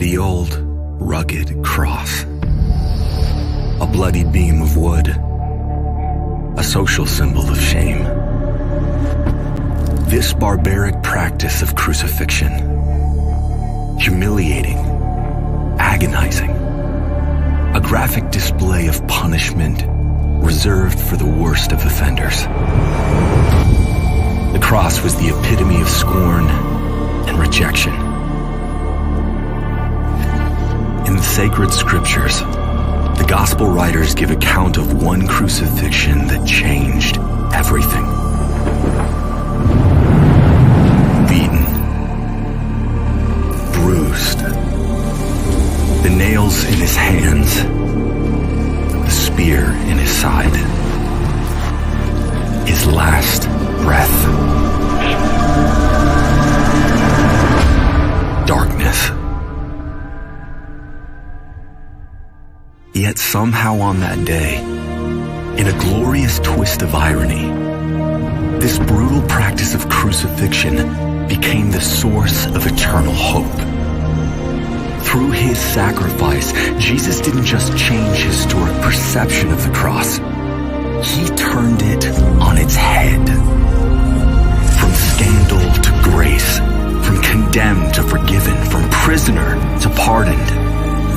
The old, rugged cross. A bloody beam of wood. A social symbol of shame. This barbaric practice of crucifixion. Humiliating. Agonizing. A graphic display of punishment reserved for the worst of offenders. The cross was the epitome of scorn and rejection. In the sacred scriptures, the gospel writers give account of one crucifixion that changed everything. Beaten, bruised, the nails in his hands, the spear in his side, his last breath. Darkness. Yet somehow on that day, in a glorious twist of irony, this brutal practice of crucifixion became the source of eternal hope. Through his sacrifice, Jesus didn't just change historic perception of the cross. He turned it on its head. From scandal to grace, from condemned to forgiven, from prisoner to pardoned,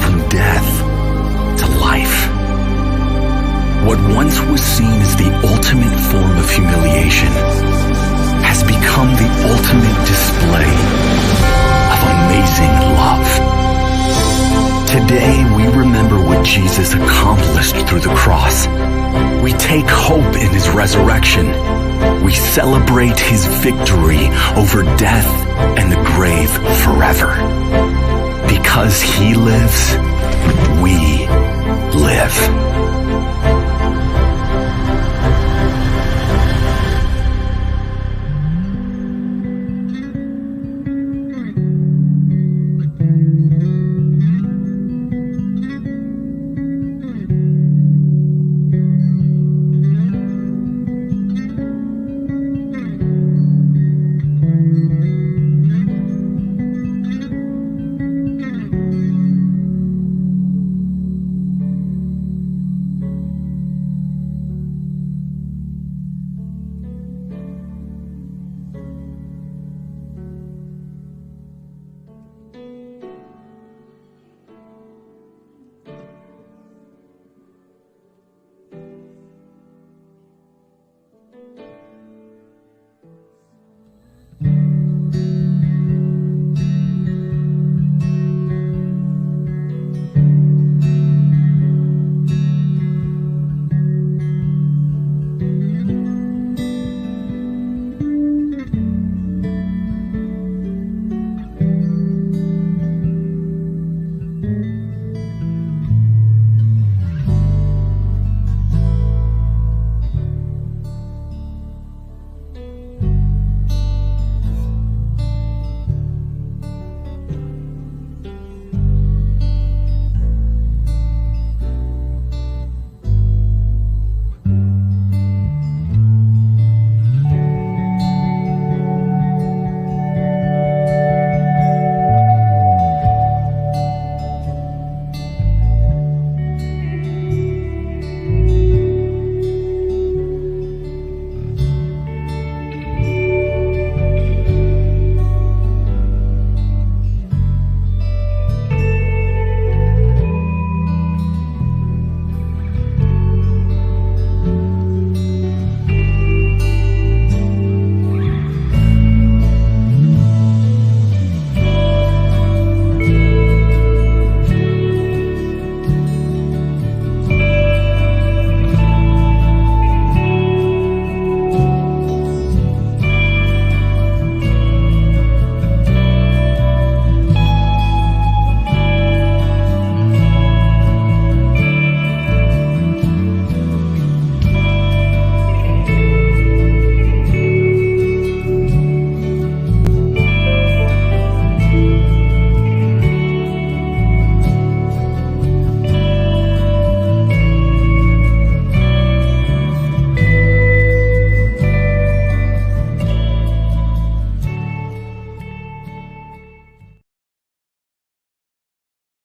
from death to life. What once was seen as the ultimate form of humiliation has become the ultimate display of amazing love. Today we remember what Jesus accomplished through the cross. We take hope in his resurrection. We celebrate his victory over death and the grave forever. Because he lives, we live.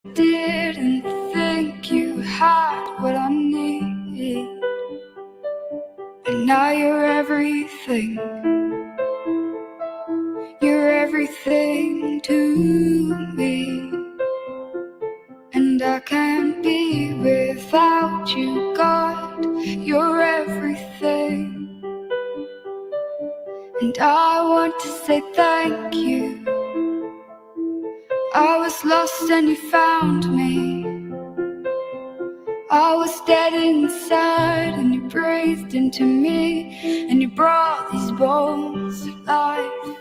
Didn't think you had what I need, and now you're everything. You're everything to me, and I can't be without you, God. You're everything, and I want to say thank you. I was lost and you found me. I was dead inside and you breathed into me, and you brought these bones to life.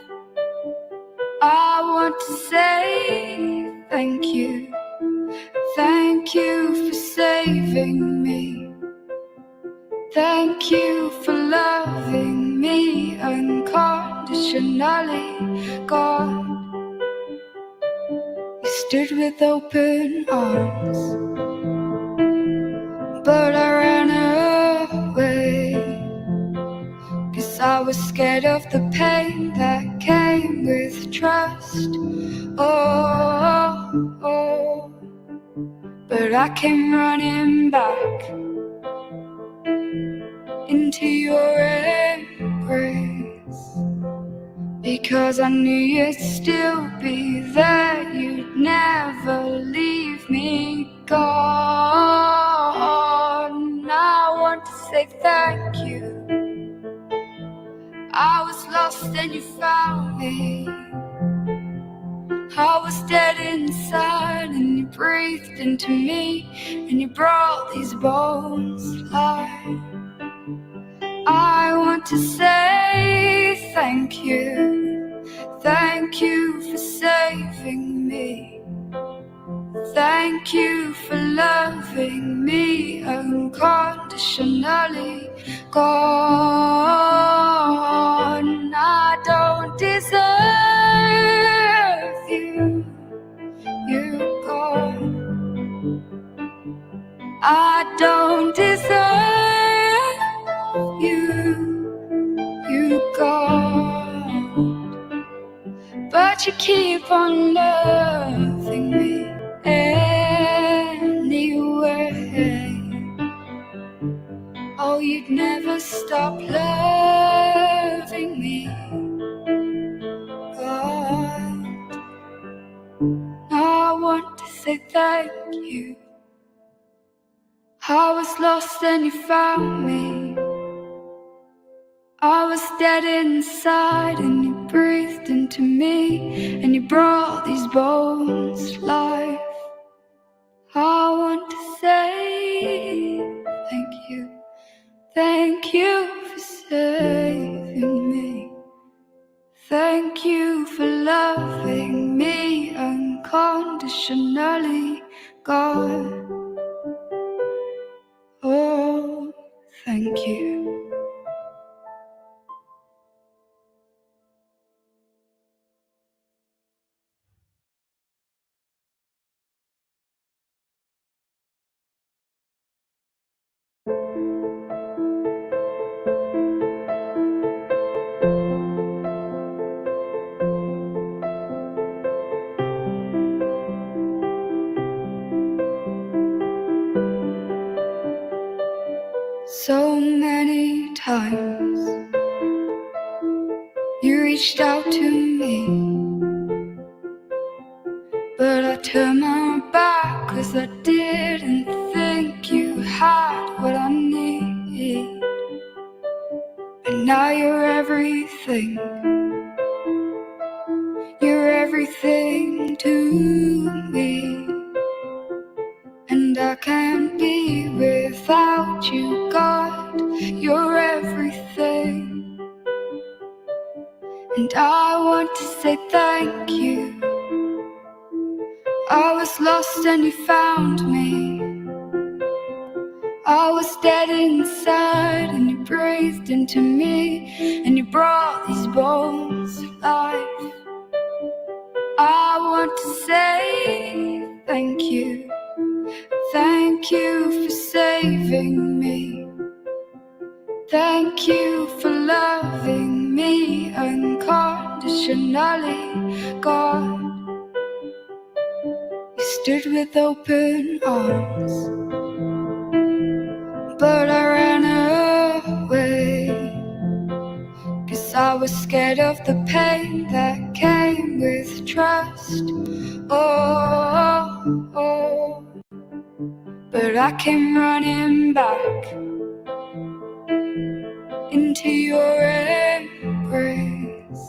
I want to say thank you. Thank you for saving me. Thank you for loving me unconditionally, God. You stood with open arms, but I ran away, 'cause I was scared of the pain that came with trust. Oh, oh. But I came running back into your embrace, because I knew you'd still be there. You'd never leave me, God. And I want to say thank you. I was lost and you found me. I was dead inside and you breathed into me, and you brought these bones to life. I want to say thank you. Thank you for saving me. Thank you for loving me unconditionally, God. I don't deserve you, God. I don't deserve you, God. But you keep on loving me anyway. Oh, you'd never stop loving me, God. I want to say thank you. I was lost and you found me. I was dead inside and you breathed into me, and you brought these bones to life. I want to say thank you. Thank you for saving me. Thank you for loving me unconditionally, God. Oh, thank you. So many times you reached out to me, but I turned my back 'cause I didn't think you had what I need. And now you're everything. You're everything to me, and I can't be without you, God. You're everything, and I want to say thank you. I was lost and you found me. I was dead inside and you breathed into me, and you brought these bones to life. I want to say thank you. Thank you for saving me. Thank you for loving me unconditionally, God. You stood with open arms, but I ran away, 'cause I was scared of the pain that came with trust. Oh, but I came running back into your embrace,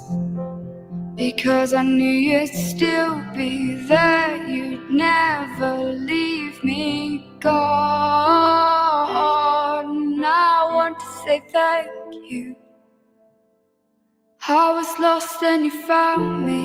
because I knew you'd still be there. You'd never leave me, God. And I want to say thank you. I was lost and you found me.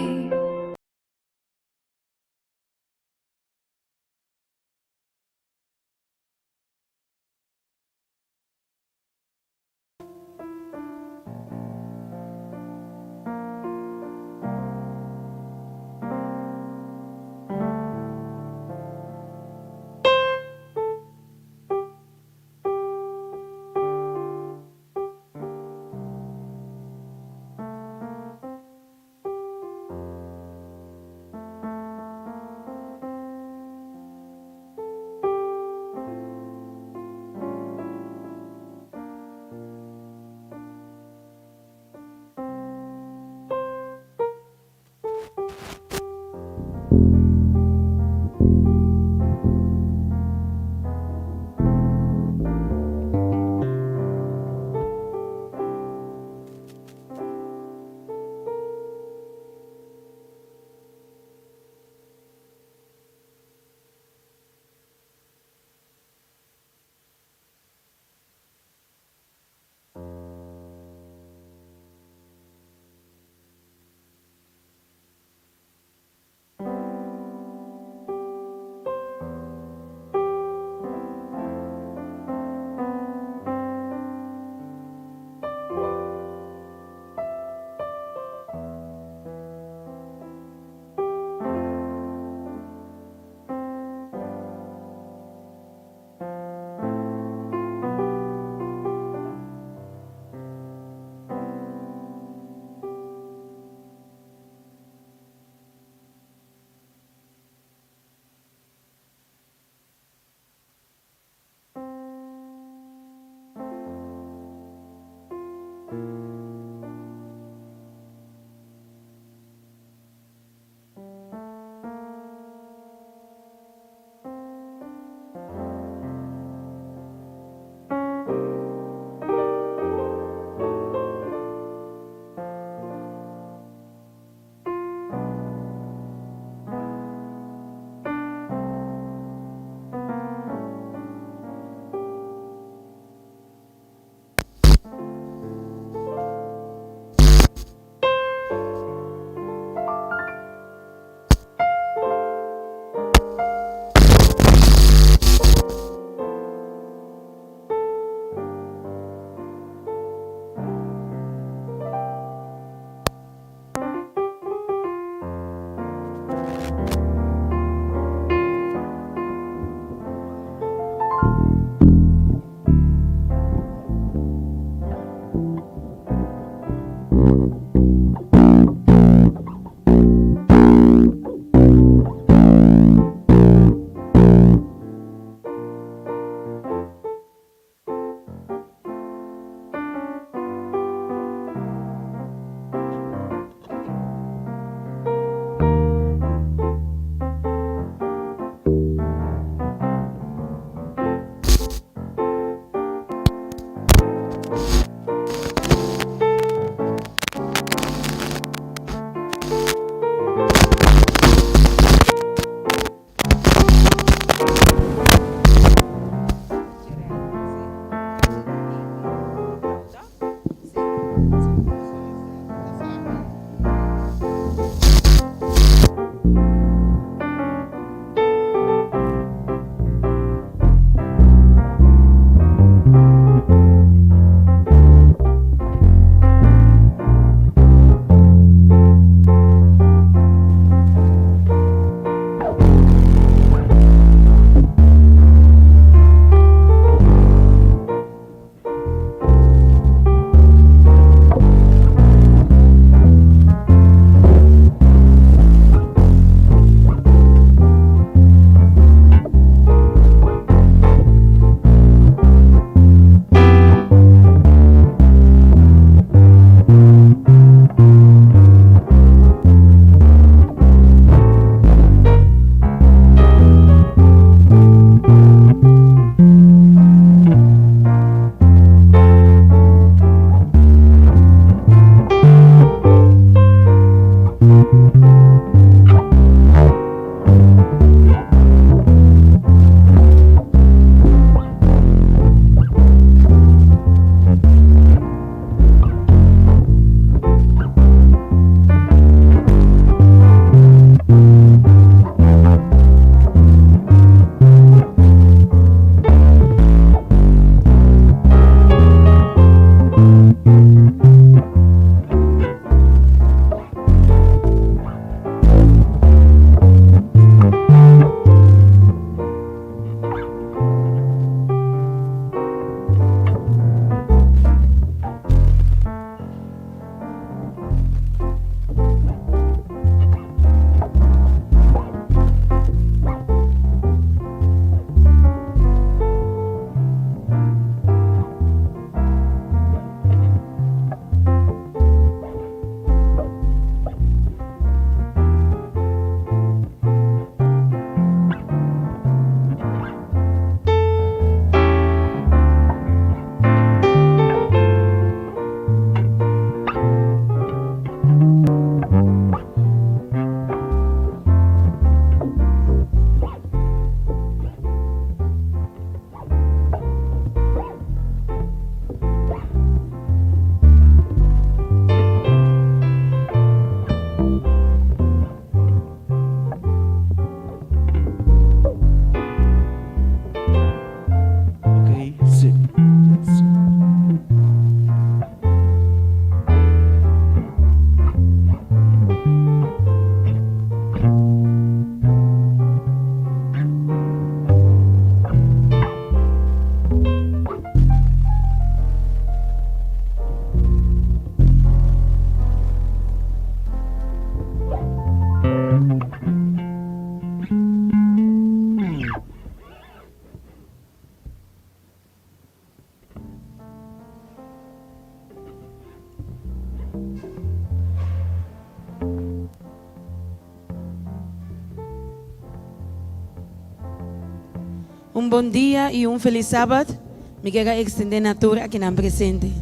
Un bom dia e feliz sábado. Me quero extender na tour aqui na presente.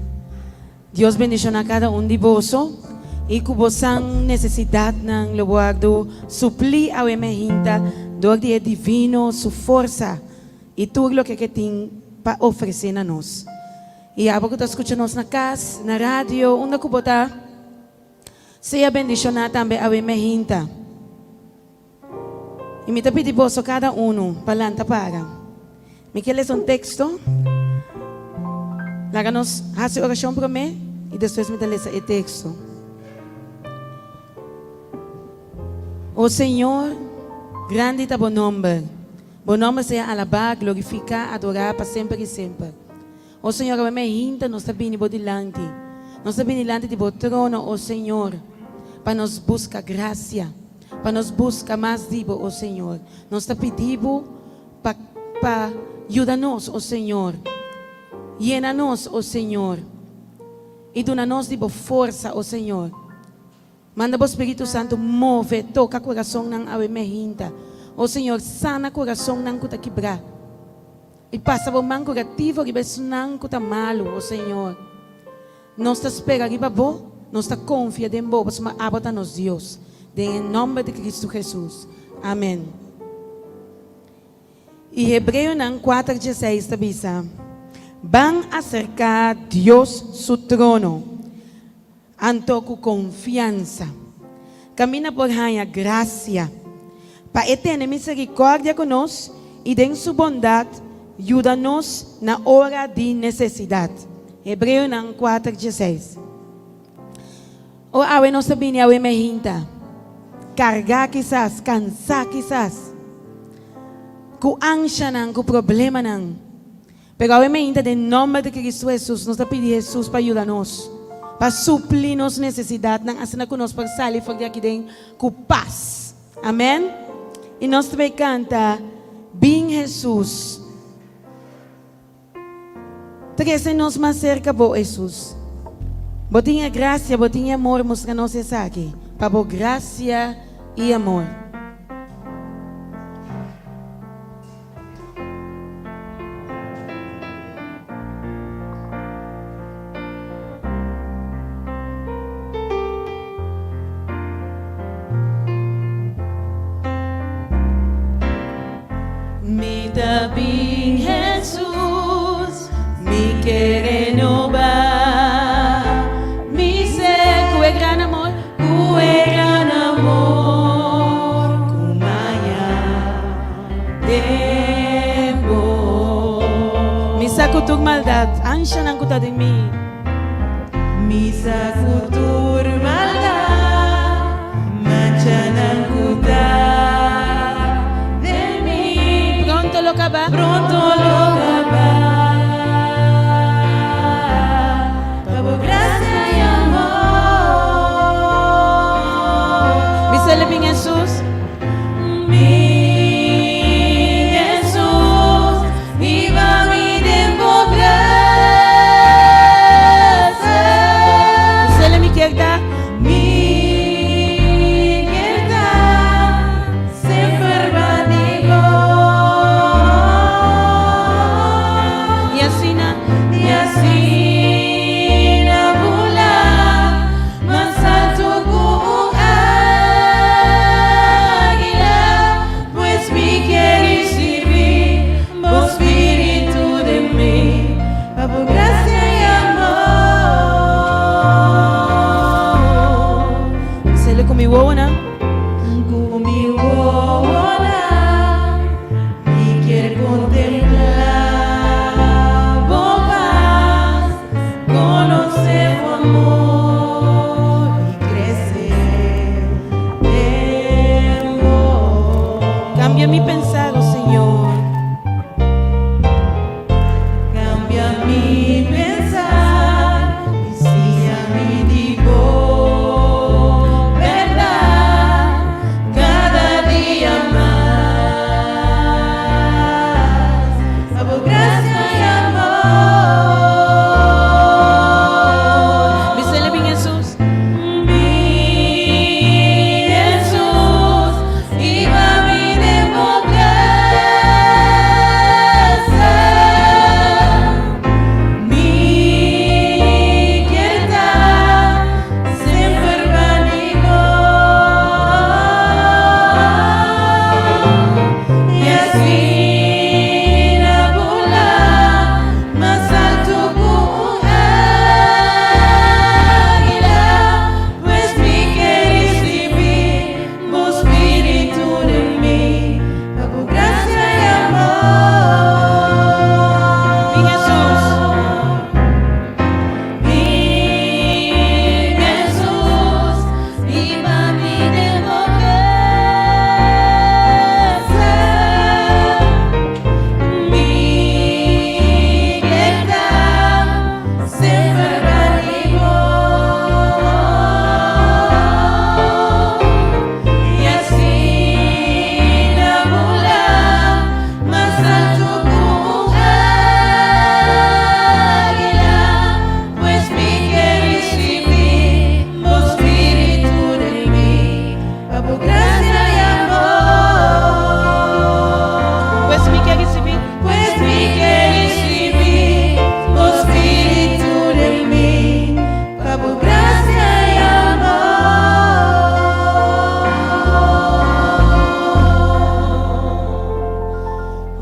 Deus bendiga a cada de vosso e que vossa necessidade ng lugar do suplir a emergência do dia divino, sua força e tudo o que tem para oferecer a nós. E a pouco escuta nós na casa, na rádio, onde que botar, seja bendicionado também a emergência. E me pedi vosso cada palanta para. Me quer ler texto. Láganos, hace oração para mim e depois me dá esse texto. O Senhor, grande está bom nome. Bom nome seja alabar, glorificar, adorar para sempre e sempre. O Senhor, a minha hinta, nós está vindo dilante. Nós está vindo dilante de bom trono, o Senhor, para nos buscar graça, para nos buscar mais dibo, o Senhor. Nós está pedindo para ayúdanos, oh Senhor. Llena-nos, oh Senhor. E dona-nos de força, oh Senhor. Manda o Espírito Santo move, toca o coração ng awe mehinta. Oh Senhor, sana o coração ng kuta quebrar. E passa o man curativo que besunang kuta malo, oh Senhor. Nós te espera riba bo, nós te confia de bo, mas maabota-nos Deus. Em nome de Cristo Jesus. Amém. E Hebreu 4:16 tabisa, van acercar Dios su trono, anto com confiança, camina por a graça, para ter misericórdia conosco e de sua bondade, ajuda-nos na hora de necessidade. Hebreu 4:16. O awe nós sabemos awe mehinta, cargar quizás, cansar quizás, com ânsia não, com problema não. Pero awe mehinta, em nome de Cristo Jesus, nós pedimos Jesus para ajudar-nos, para suplir nossas necessidades, não assim conosco para sair fora daqui dentro com paz. Amém? E nós também canta, bem Jesus. Traga nos mais cerca, bo Jesus. Botinha graça, botinha amor, mostra-nos isso aqui. Para bo graça e amor. Me dá bem Jesus, me quer renovar, me seco é gran amor, kumaya tempo. Me saco tu maldade, ansya nang kuta de mim. Me saco tu maldade, mancha nang kuta. Pronto lo acaba. Pabo gracia y amor. Mi celebin Jesus. Mi Jesus. Viva mi tempo gracia. Mi celebin mi querda. Mi querda. Sempre vanigo.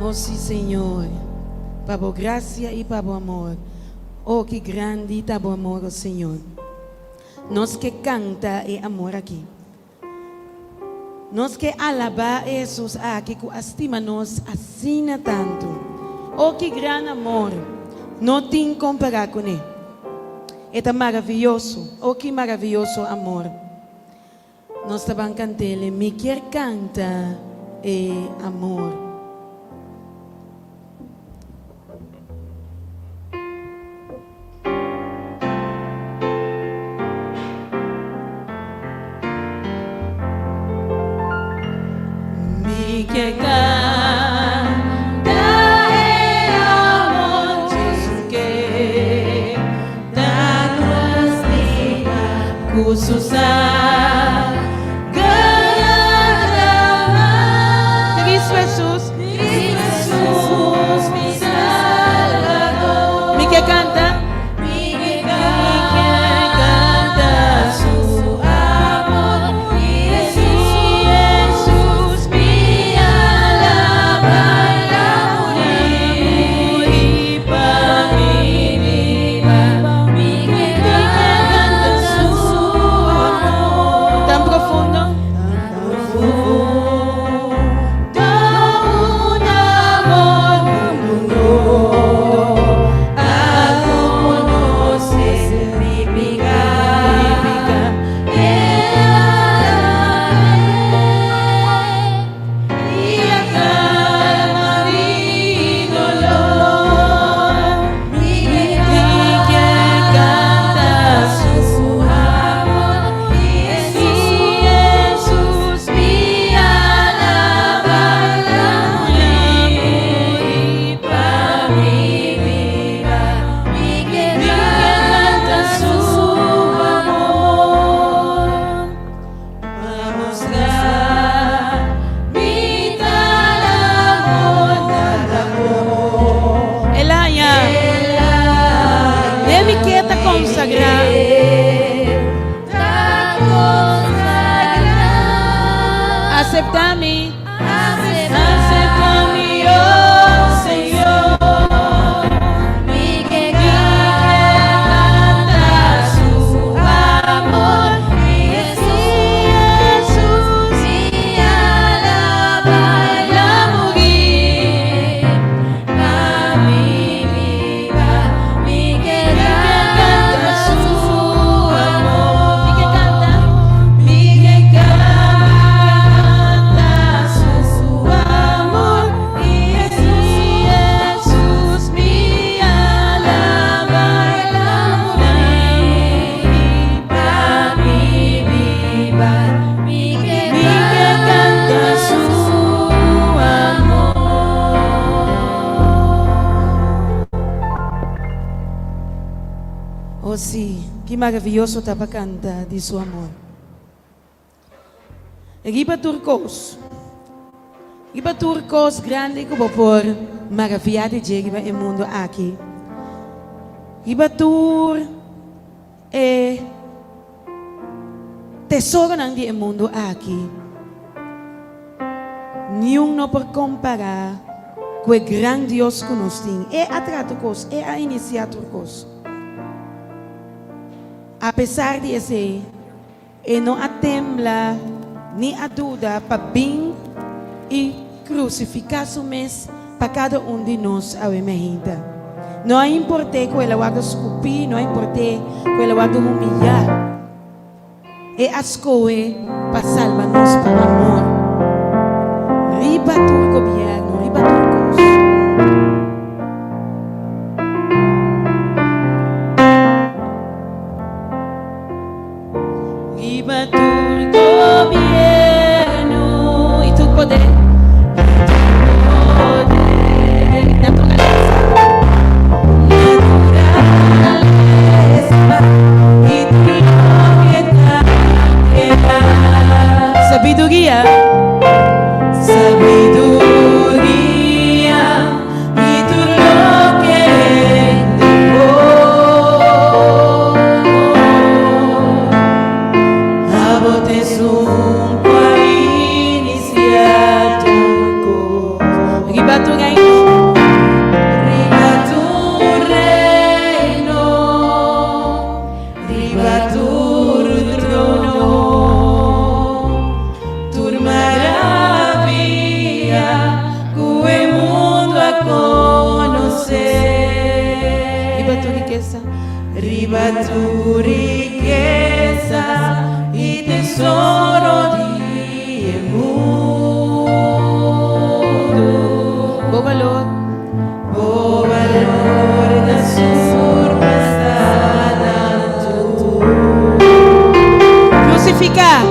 Oh sí, Señor, para tu gracia y para tu amor. Oh, que grande está tu amor, oh Señor. Nos que canta e amor aqui. Nos que alaba Jesus aqui, que estima nos assina tanto. Oh, que grande amor. Não tem comparar com ele. É maravilhoso. Oh, que maravilhoso amor. Nós estamos cantando, me quer canta e amor. Que canta el amor, Jesús que da nuestra vida, Jesús Cristo Jesus, Jesús mi Salvador, me que canta. Acepta-me, acepta-me, oh Senhor, mi que canta su amor, Jesús, mi alaba la morir, a mi vida, mi que canta su amor, mi que canta oh sim, que maravilhoso está para cantar de seu amor. Riba turcos grande como por maravilha de Jeriba em mundo aqui. Riba tur é tesouro não de mundo aqui. Nenhum não pode comparar com o grandioso que nós temos. É a traturcos, é a iniciaturcos. Apesar de esse, não há tembla nem a dúvida para vir e crucificar o mês para cada de nós a imagina. Não importa que ela vai esculpir, não importa que ela vai humilhar. É a escolha para salvar-nos para amor. Riba tu governo, riba turcos. Riba tu gobierno E tu poder. Sabedoria. Sabedoria. riba tu riqueza y tesoro di mundo. Bo valor, O valor da surpassada tu. crucificar,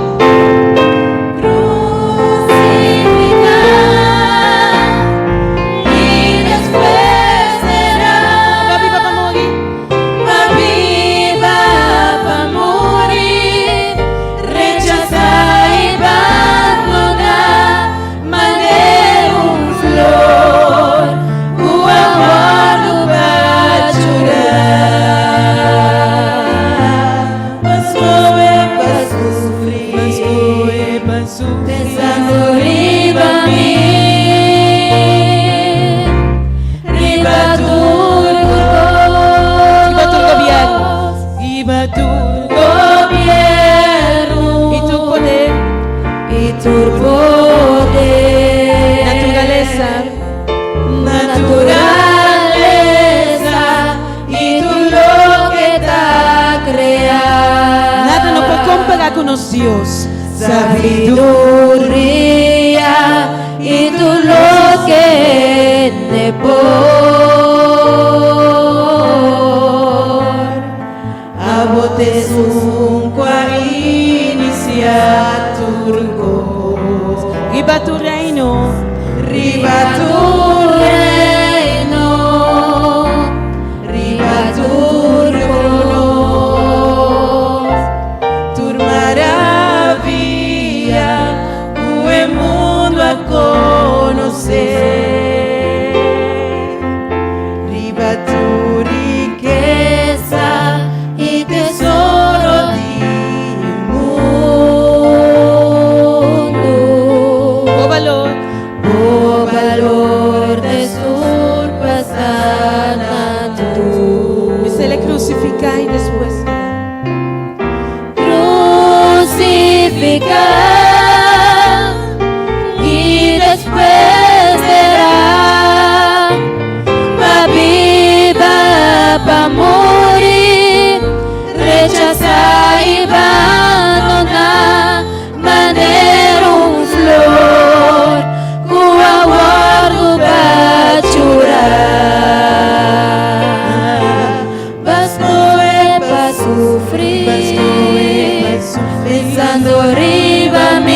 Dios, sabiduría y tú lo que te por a botes un inicia turcos riba tu reino, riba tu reino riba turcos tur maravilla o mundo a conocer riba tu riqueza y tesoro di mundo. bo valor, O valor de surpassada tu. y se le crucifica y después Crucificar y después será pa vida, pa morir, rechazar y abandonar, maneira flor, com aguardo pra chorar. Bastou é pra sofrer, pensando riba mim,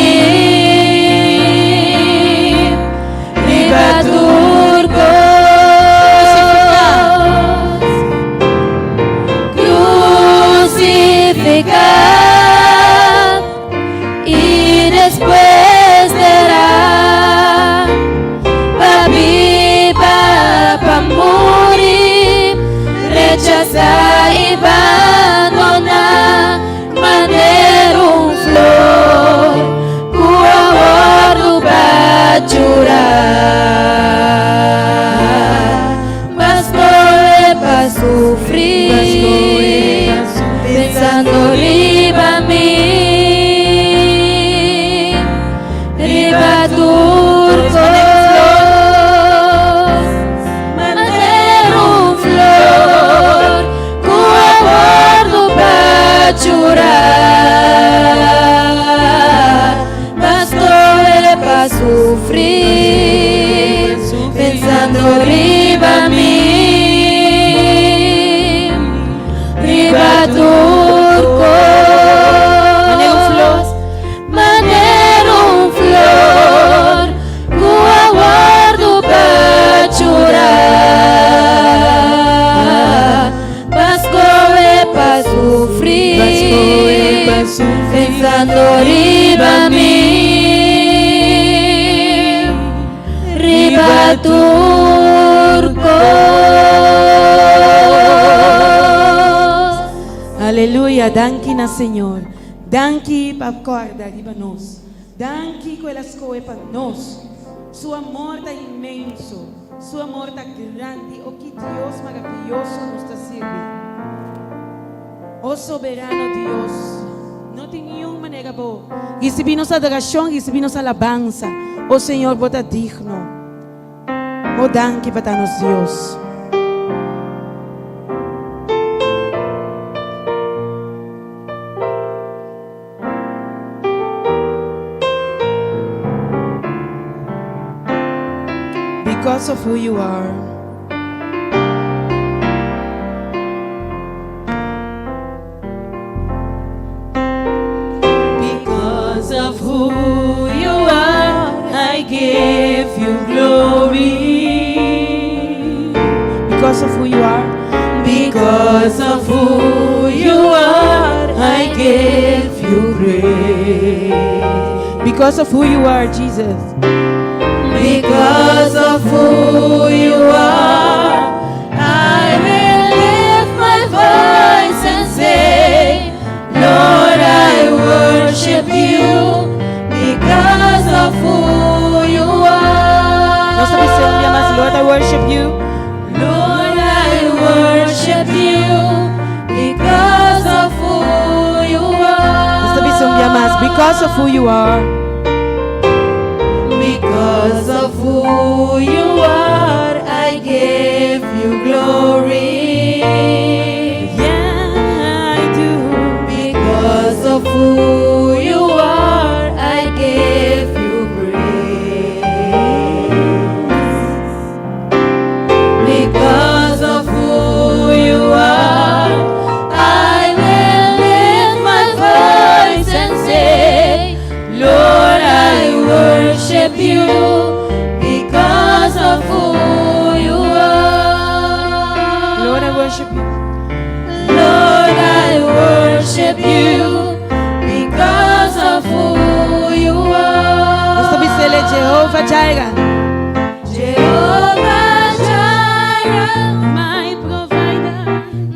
riba turcos, crucificar y después será pa viva, pa morir, rechazar y abandonar, maneira flor, com aguardo pra chorar. Bastou é pra sofrer, pensando riba mim, riba turcos, maneira flor, com aguardo pra chorar. Bastou é pra sofrer, pensando riba mim, riba turcos, maneira flor, com aguardo pra chorar. Bastou é pra sofrer, pensando riba mim, riba turcos. Aleluia, danke na Senhor. Danke para corda riba nós. Danke pelas coisas para nós. Seu amor está imenso. Seu amor está grande. O que Deus maravilhoso nos está servindo. O soberano Deus. Não tem nenhuma maneira boa. Recebemos adoração, recebemos alabança. O Senhor bota digno. O danke para nos Deus. Because of who you are. Because of who you are, I give you glory. Because of who you are. Because of who you are, I give you praise. Because of who you are, Jesus. Because of who you are, I will lift my voice and say, Lord, I worship you. Because of who you are. Nós também celebramos, Lord, I worship you. Lord, I worship you. Because of who you are. Nós também celebramos, because of who you are. Because of who you are, I give you glory. Yeah, I do. Because of who you are, I give you praise. Because of who you are, I will lift my voice and say, Lord, I worship you. Because of who you are. Lord, I worship you. Lord, I worship you because of who you Nós are. também celebramos Jehovah Jireh. Jehovah Jireh, My provider.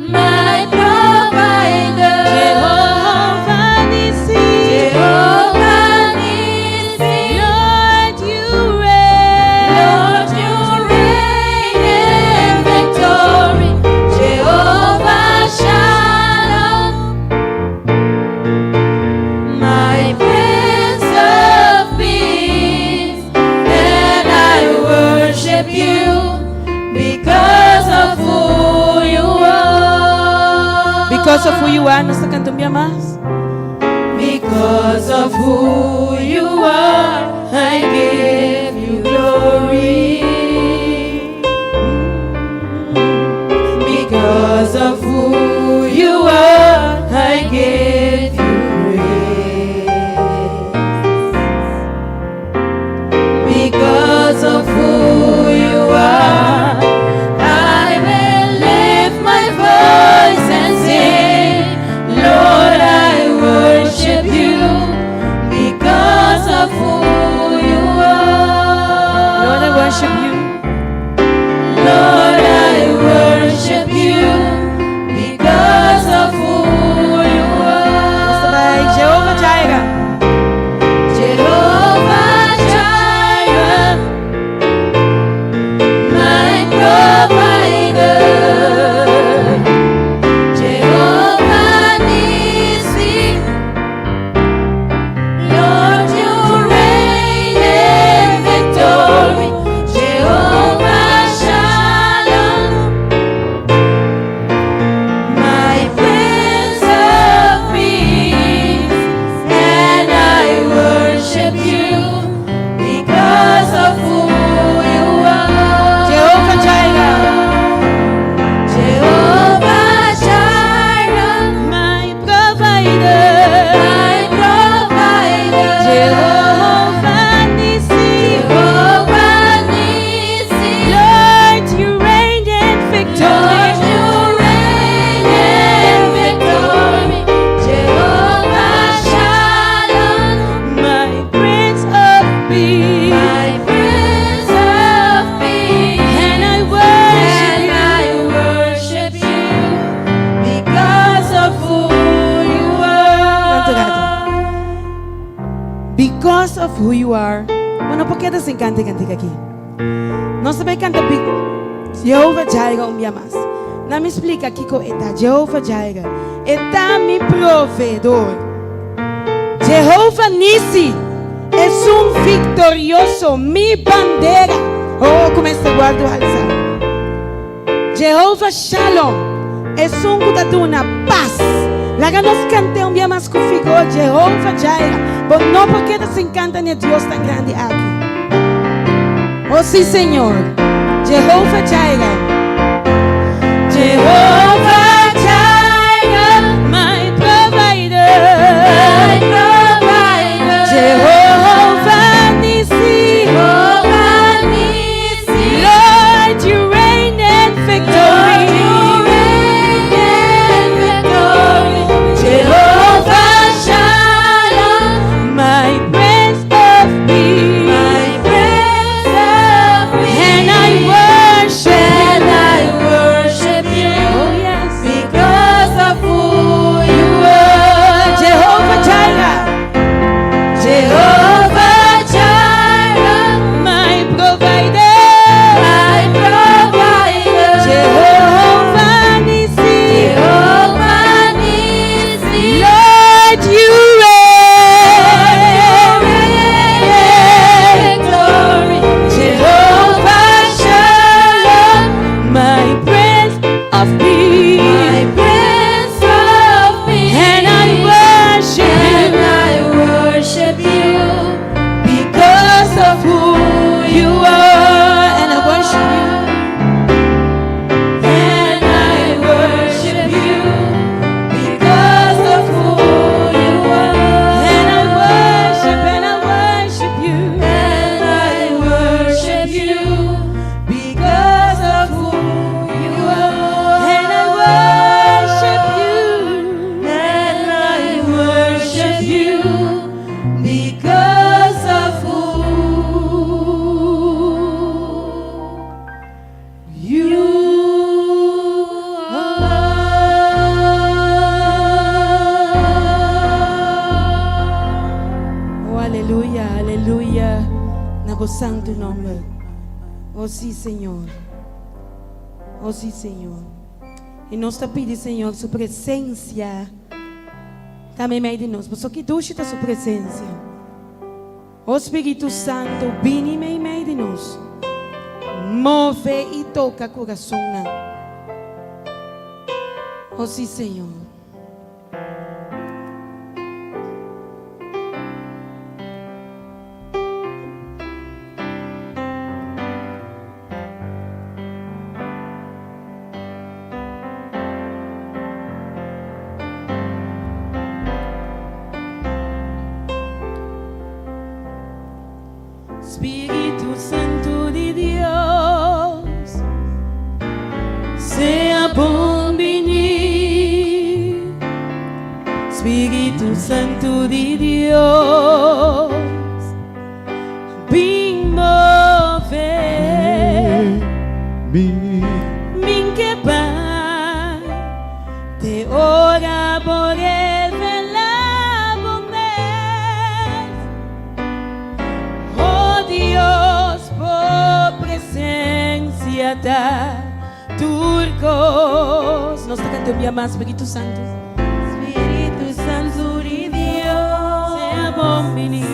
my provider. Jehovah Nissi. Jehovah Nissi. Lord, you reign. Lord, you reign in victory. Jehovah Shalom, my Prince of Peace, and I worship you because of who you are. Because of who you are, nós cantamos mais. Because of who you are, I give you glory. Because of who you are, I give you praise. Because of who you are, I will lift my voice and sing, Lord, I worship you. Because of who you are. Lord, I worship you. Lord, I worship you because of who you Nós are. também Jehovah Jireh. Jehovah Jireh, my provider. Jehovah Nissi, Lord, you reign in victory. Jehovah Shalom, my Prince of Peace, and I worship you because of who you are. Jehovah Jireh. Jehovah Jireh, My provider. my provider. Jehovah Nissi. Jehovah Nissi, Lord, you reign in victory. Lord, you reign in victory. Jehovah Shalom, My Prince of Peace. my Prince of Peace, And I worship and I worship you because of who you Canto are. Because of who you are. Bueno, ¿por qué te encanta cantar aqui? Nós também canta Jehovah Jireh um dia mais. Não me explica aqui como está Jehovah Jireh. Está mi proveedor. Jehovah Nissi é victorioso, mi bandera. Oh, como este guardo alzar. Jehovah Shalom é que dá uma paz. Laga nos cante um dia mais contigo, Jehovah Jireh. Mas não porque nos encanta nem Deus tão grande aqui. Oh, sim, Senhor. Jehovah Jireh. Jehovah Jireh, My provider. my provider. Jehovah Nissi. Jehovah Nissi, Lord, you reign in victory. Lord, you reign in victory. Jehovah Shalom, My Prince of Peace. my Prince of Peace. And I worship And I worship you Oh yes. because of who you are. Jehovah Jireh. Jehovah Jireh, My provider. my provider. Jehovah Nissi. Jehovah Nissi, Lord, you reign. victory. Jehovah Shalom, My Prince of my Peace. Prince of Peace. And I worship And you I worship you because of who you are. and I worship you. And I worship you because of who you are. And I worship you. And I worship you because of who you are. And I worship you. And I worship you because of who you are. Oh, aleluya, aleluya. Nabosang tu nombre. Oh, sí, Señor. Oh, sí, Señor. E nós te pedimos, Senhor, sua presença também meio de nós. Você que duche da sua presença. O Espírito Santo, vem em meio de nós. Move e toca o coração. Oh, sim, Senhor. Espírito Santo de Deus, seja bom venir. Espírito Santo de Deus, vem mover. Min que vai te ora por revelar bondade. Oh Dios, por presencia da turcos. Nós te cantamos bien más, Espíritu Santo. Espírito Santo de Deus, Sea bom venir.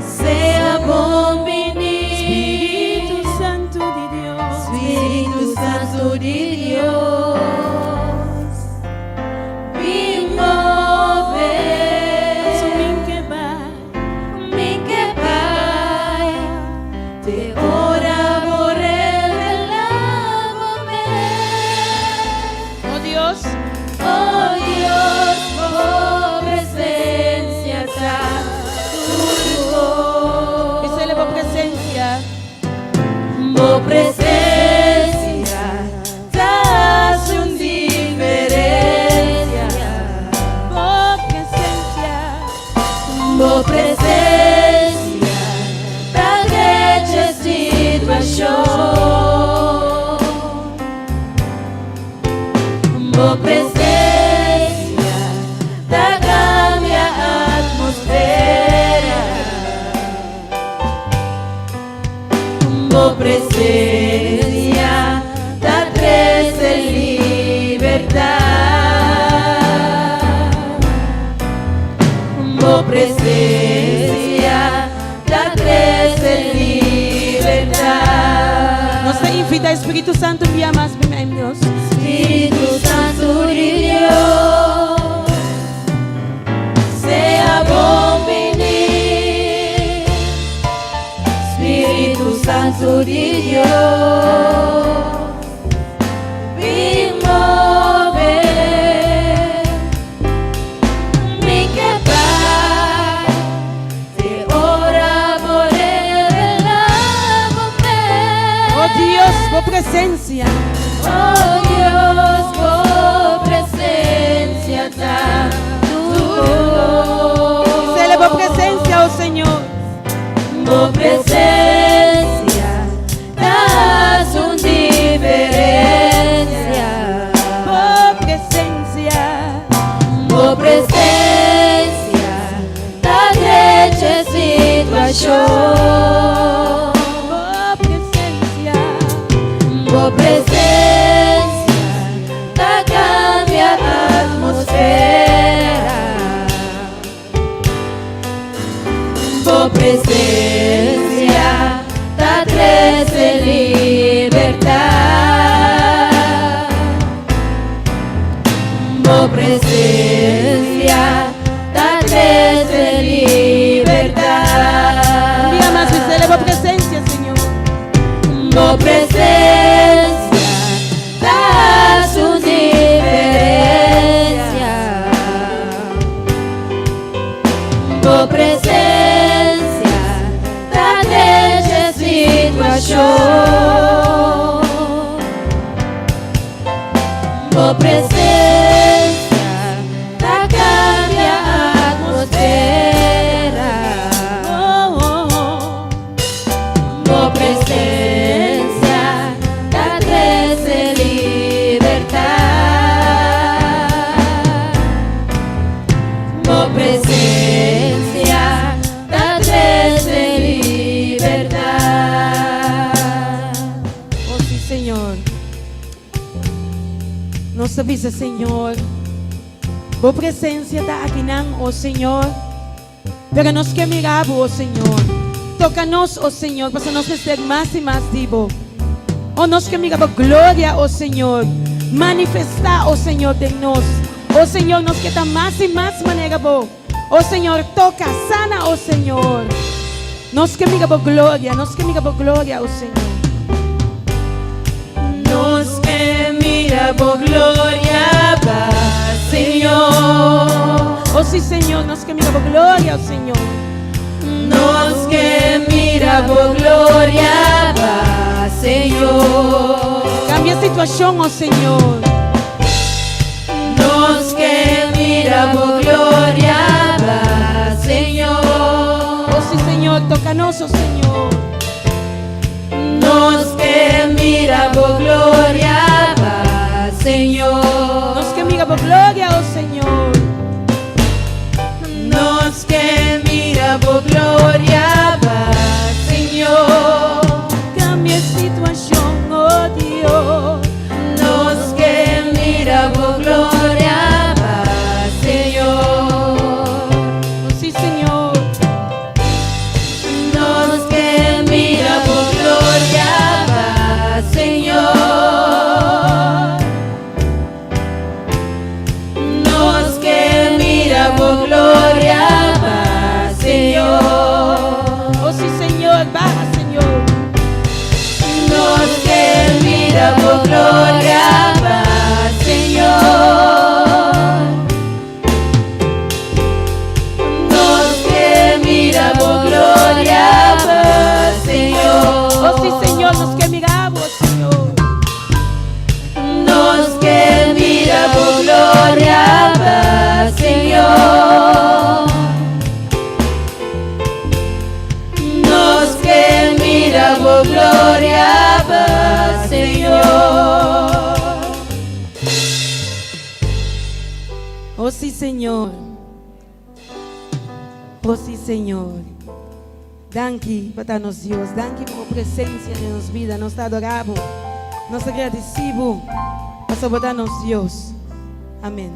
seja bom venir. Espíritu Santo de Dios. Espírito Santo de Deus, me mover. Sou mim que vai. Me que vai te ora por revelar-me. Oh Dios, Oh Dios, por presencia está tu esa es la presencia. por presencia das un diferencia. Oh presencia. Por presencia da grande situação. Por presencia da cambia atmosfera. Por presencia da cresce liberdade. Por presencia da cresce liberdade. Nós te invita Espíritu Santo un día más, ven en Dios. Espírito Santo de Deus, seja bom venir. Espírito Santo de Dios me move, me capaz de orar por el amor. Oh Dios, por presencia. Oh Dios, por presencia da tu voz. Dele por presencia, oh Señor. Por presencia das una diferencia. Por presencia. Por presencia da leche situación. Por presencia. Por presencia da cambia atmosfera. Por presencia da crece libertad. Por presencia da crece libertad. Un día más, dele por presencia, Señor. Por presencia da su diferencia. Por presencia da leche situación. Por presencia da cambia atmosfera. Por presencia da crece libertad. Por presencia da crece libertad. Oh sí, Señor. Nos avisa, Señor. Por presencia da aquí, oh Señor. Pero nos que miramos, oh Señor. Tócanos, oh Señor, para nos ser más y más vivo. Oh, nos que miramos gloria, oh Señor. Manifesta, oh Señor, de nos. Oh Señor, nos queda más y más manera, oh Señor, toca, sana, oh Señor. Nos que miramos gloria, oh Señor. Nos que mira por gloria va, Señor. Oh sí, Señor, nos que miramos gloria, oh Señor. Nos que mira por gloria va, Señor. Cambia situación, oh Señor. Nos que mira por gloria va, Señor. Oh sí, Señor, tócanos, oh Señor. Nos que mira por gloria va, Señor. Nos que mira por gloria, oh Señor. Nos que mira por gloria va, Señor. Cambia situación, oh Dios. Nos que mira por gloria va, Señor. Oh sí, Señor. Nos que mira por gloria va, Señor. Nos que mira por gloria va, Señor. Oh sí, Señor, baja, Señor. Nos que mira por gloria va, Señor. Nos que mira por gloria va, Señor. Oh sí, Señor, nos que miramos, Señor. Nos que mira por gloria va, Señor. Nos que mira por gloria va, Señor. Oh sí, Señor. Oh sí, Señor. Danke para darnos Dios. Danke por presencia en nuestra vida. Nos adoramos. Nos agradecemos. Por darnos Dios. Amén.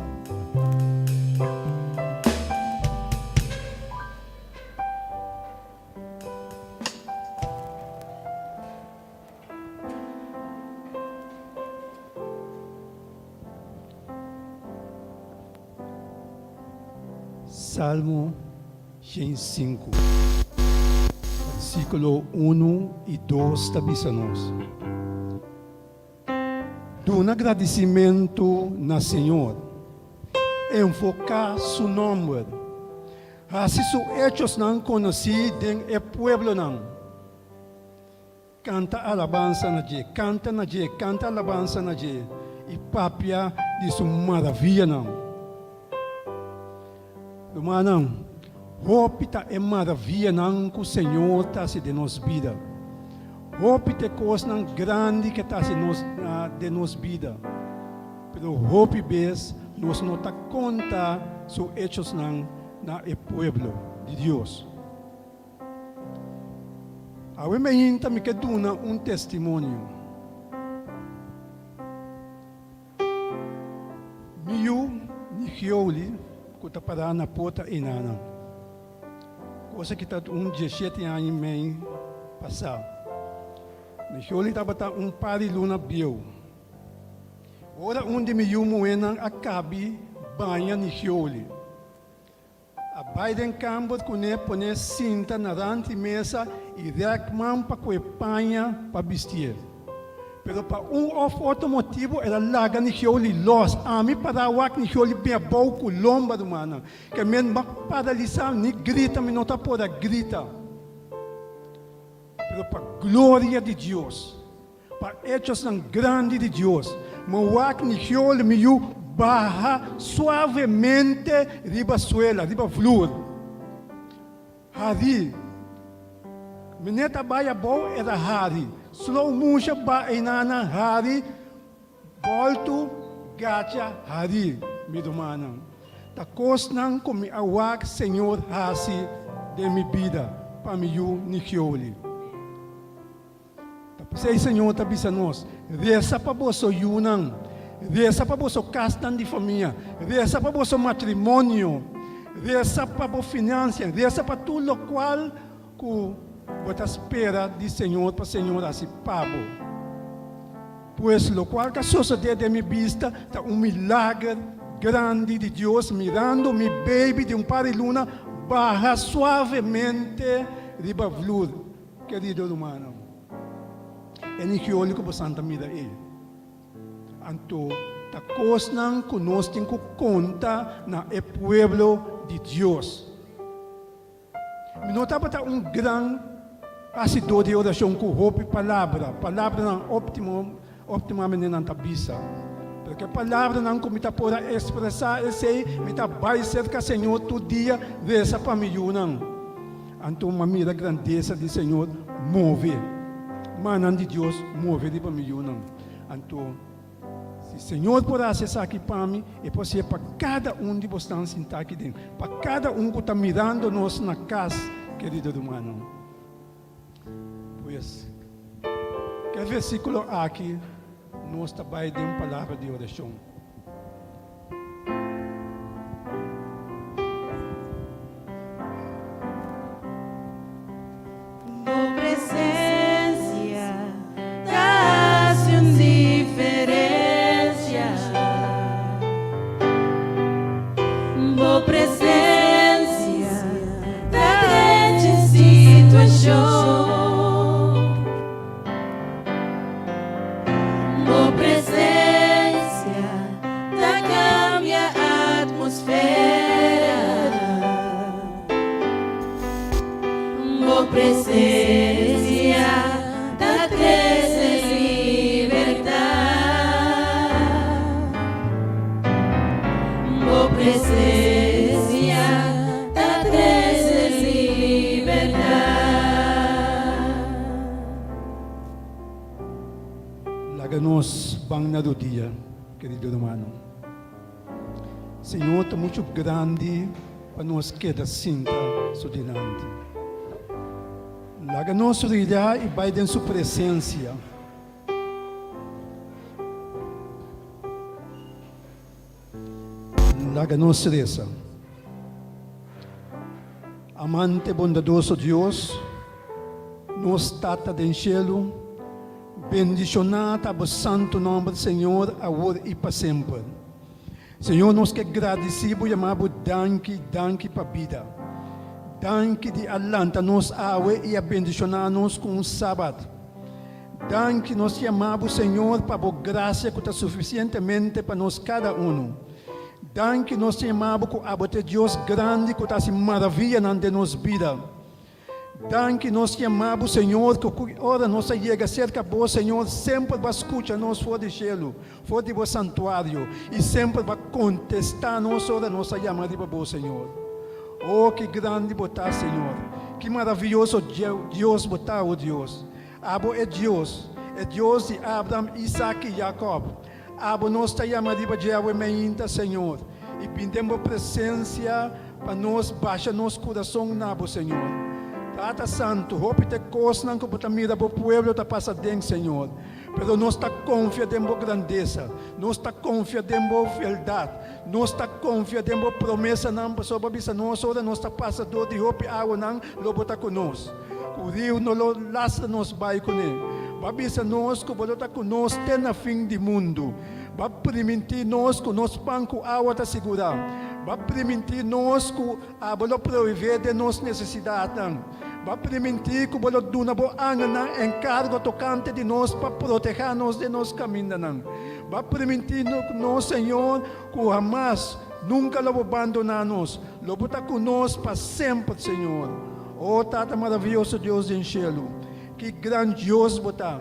Salmo 105, versículo 1 e 2 tabisanos. Do um agradecimento na Senhor, enfocar seu nome. Assim, os hechos não conhecidos é pueblo não. Canta alabança na G, canta alabança na G. E papia de sua maravilha não. Irmão, hope tá é maravilha não que o Senhor está se de nos vida. Hope é coisa não grande que está se de nos vida. Pero hope bes nós não tá conta os hechos não na é pueblo de Deus. A me ainda me queduna testemunho. Miu ni hioli kuta para na porta inana. Coisa que está 17 anos e meio passado. Ni hioli estava pari luna bio. Ora onde miu moena acabe banha ni hioli. A Biden campo cune pone cinta na rante mesa e recman para coepanha para vestir. Pero para outro motivo era laga ni hioli los. A mim para wak ni hioli bem bom colomba do mano. Que men mak paralisar ni grita, me não tá por grita. Pero para glória de Deus, para hechos tão grande de Deus, mawak ni hioli miu baja suavemente riba suela, riba flor. Hari, meneta baia bom era hari. Slow motion ba inana hari, volto gacha hari, midumanang. Takos nang kumi awak Senhor hasi de mi vida, pamiyu ni hioli. Tapos ay Senhor tabisa nos, reza pa boso yunang, reza pa boso castan de família, reza pa boso matrimônio, reza pa bo finança, reza pa tudo lo qual ku bota espera de Senhor para Senhor assim pabo. Pois lo qual que sucede de mi vista está milagre grande de Deus mirando mi baby de par de luna baja suavemente riba flor, querido humano. É ni que olho que Santa mira ele. Anto ta cosnan conostin ko conta na e pueblo de Deus. Me notava tá gran asidor de oração com hope palavra não optimamente não tabisa. Porque a palavra não como está por expressar esse me está vai cerca Senhor todo dia reza para mim não. Anto uma mira grandeza de Senhor move. Manan de Deus move de para mim não. Anto se Senhor por acessar aqui para mim é possível para cada de vocês sentar aqui dentro, para cada que está mirando nós na casa, querido humano. Pois, que versículo aqui nós também temos palavra de oração. Laga-nos bang na do dia, querido humano. Senhor, está muito grande para nós quedar cinta so dinante. Laga-nos rilhar e vai em sua presença. Laga-nos reza. Amante bondadoso Deus, nos tata del cielo, bendicionada o santo nome do Senhor, agora e para sempre. Senhor, nós que agradecemos e amamos danke para a vida. Danke de alanta nos awe e abendicionar-nos com sábado. Danke nos chamamos, Senhor, para a graça que está suficientemente para nós cada um. Danke nos chamamos com a bote Deus grande que está se maravilha na nossa vida. Danke nos chamamos, Senhor, que ora nós chega cerca de você, Senhor, sempre vai escutar nós fora de cielo, fora de você santuário, e sempre vai contestar nós ora nossa chamada de você, Senhor. Oh, que grande botar, Senhor. Que maravilhoso Deus botar, oh Deus. Abo é Deus de Abraão, Isaac e Jacob. Abo nós está chamando de Yahweh meinta, Senhor. E pedimos presença para nós, baixa nosso coração nabo, Senhor. Tata Santo, hope te cosnan que bota mira para o pueblo está passando, Senhor. Pero nós está confiando em grandeza, nós está confiando em verdade, nós está confiando em promessa não passou para bisa nós, ora nós está passando de hope água não lo bota conosco. O rio não lo lastra nos vai com ele. Babisa nós que bota conosco até na fim do mundo. Vai permitir nós que nós banco água está segurar. Vai permitir nós que a bola prover de nossas necessidades. Vai permitir que a bola duna bo angana encargo tocante de nós para proteger-nos de nosso caminho. Vai permitir nós, Senhor, que jamais nunca lo abandonar-nos. Lo botar conosco para sempre, Senhor. Oh, Tata maravilhoso Deus do cielo. Que grandioso botar.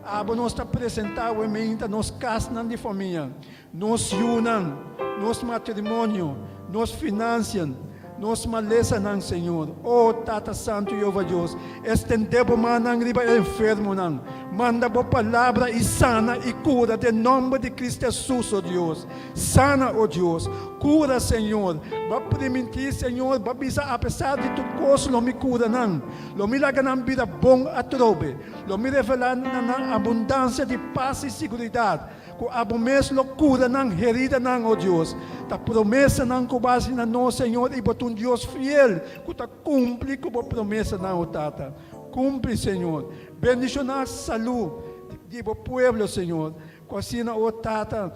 Abo nós está apresentado em mente, nós casam de família, nós unam, nós matrimônio, nós financiam, nós maleza não, Senhor. Oh, Tata Santo Jeová Deus, estendemos manang riba enfermo não. Manda boa palavra e sana e cura, de nome de Cristo Jesus, oh Deus. Sana, oh Deus. Cura, Senhor. Vai permitir, Senhor, vai bisa, apesar de tudo coisa, não me cura não. Não me laga na vida bom a trobe. Não me revela na abundância de paz e segurança. Que a promessa loucura não, herida não, oh Deus. A promessa não que base na nós, Senhor, e botar um Deus fiel, que está cumpre com a promessa não, oh Tata. Cumpre, Senhor. Bendicionar a saúde do povo, Senhor. Cocina, oh Tata,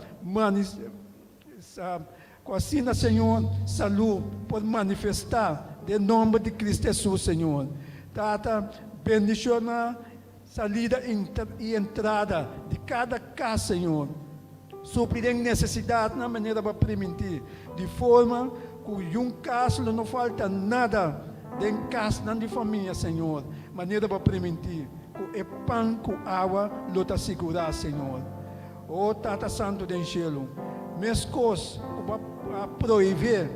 cocina, Senhor, saúde por manifestar de nome de Cristo Jesus, Senhor. Tata, bendiciona saída e entrada de cada casa, Senhor. Suprir necessidade na maneira para permitir, de forma que um caso não falta nada de casa, não de família, Senhor. Maneira para permitir, que é pão com água, lo está segurar, Senhor. Oh, Tata Santo do cielo, minhas coisas, para proibir,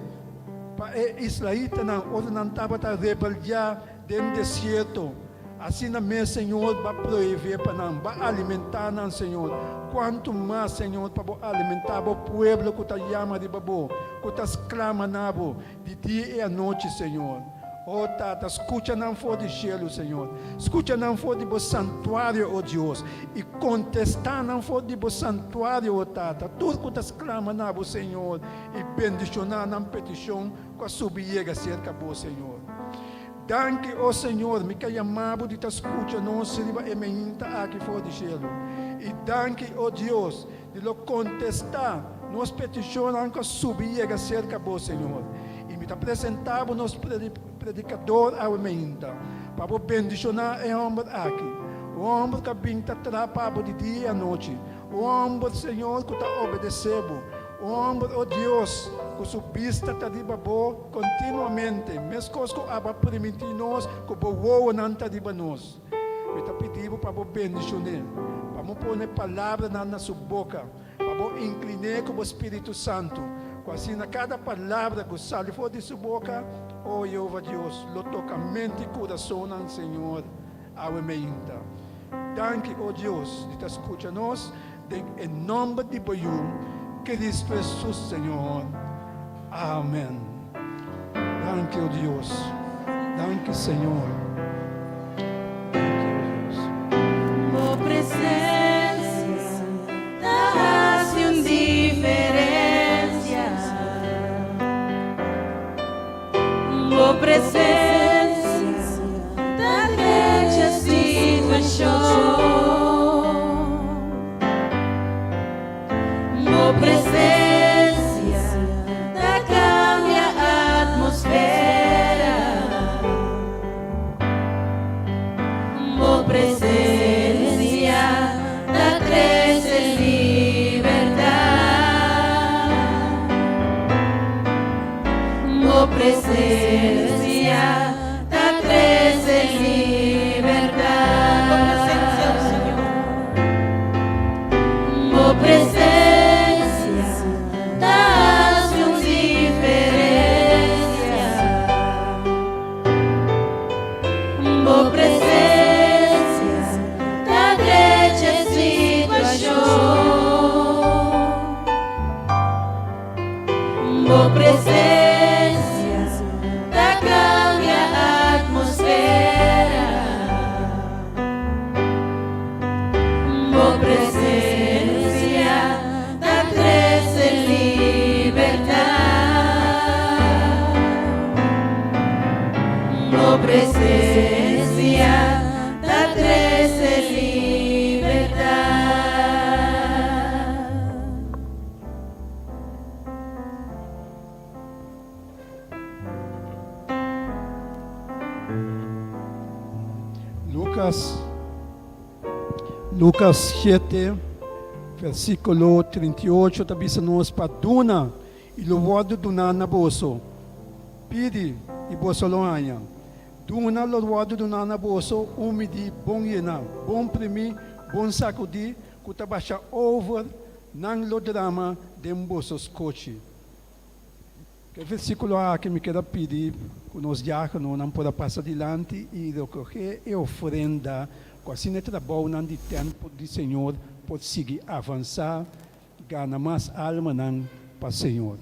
para israelita não estava a rebeldear dentro do deserto. Assim também, Senhor, vai proibir para nós, vai alimentar nós, Senhor. Quanto mais, Senhor, para alimentar o povo que está chama de babo, que está exclama nabo, de dia e à noite, Senhor. Oh, Tata, escuta não for de cielo, Senhor. Escuta não for de vosso santuário, oh Deus. E contestar não for de vosso santuário, oh Tata. Tudo que está exclama nabo, Senhor. E bendicionar na petição com a subiega cerca de você, Senhor. Danke, oh Senhor, me chamava de te escutar, não se riba e me inta aqui fora do cielo. E danke, oh Deus, de lo contestar, nos peticionamos com a subiega cerca de você, Senhor. E me apresentava nos predicador ao me inta, para bendicionar o homem aqui. O homem que vem atrapado de dia e à noite. O homem, Senhor, que está obedecendo. O homem, oh Deus, que subista está de babo continuamente. Mesmo coisas que vai permitir nós, que o voa não está de nós. Eu te pedindo para bendicionar, para pôr palavra na sua boca, para inclinar com o Espírito Santo. Assim, na cada palavra que sai fora de sua boca, oh Jeová Deus, lo toca mente e coração, Senhor, ao meinta. Danke, oh Deus, de te escutar nós, em nome de Cristo Jesus, Senhor. Amém. Danke, oh Deus. Danke, Senhor. Tua presença traz diferença. Tua presença da grande a situação. Tua presença da cambia a atmosfera. presencia, da crece libertad. Bo presencia, das luz diferencia. Bo presencia, da drecha situação. Bo presencia, da cambia a atmosfera. Bo presencia, da crece libertad. Bo presencia, da crece libertad. Lucas 7, versículo 38, está dizendo nos para duna e louvado duna na bolso. Pidi e bolso loanha. Duna louvado duna na bolso, umidi, bom yena, bom primi, bom sacudi, kuta baixa over, nang lodrama, dem bolsos coche. Que versículo que me queda pedir, que os diáconos não podem passar adiante e recolher e ofrenda, com assim é trabalho de tempo do Senhor, pode seguir avançar, ganhar mais alma para o Senhor.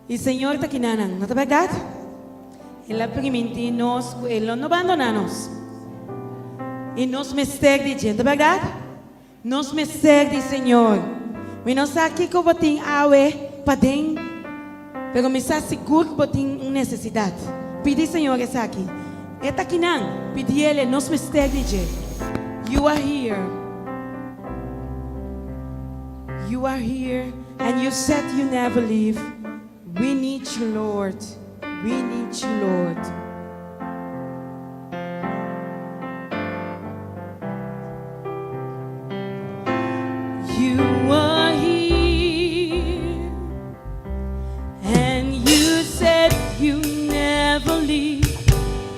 E Senhor está aqui, não é verdade? Ele permite nós, Ele não abandona-nos. E nos mesterde de gente, é verdade? Nos mesterde, Senhor. Mas não sabe que eu vou ter água para dentro, mas me está seguro que eu vou ter uma necessidade. Pedi, Senhor, essa aqui. Está aqui, não. Pedi Ele, nos mesterde de You are here. You are here, and you said you never leave. We need you, Lord. We need you, Lord. You are here, and you said you never leave.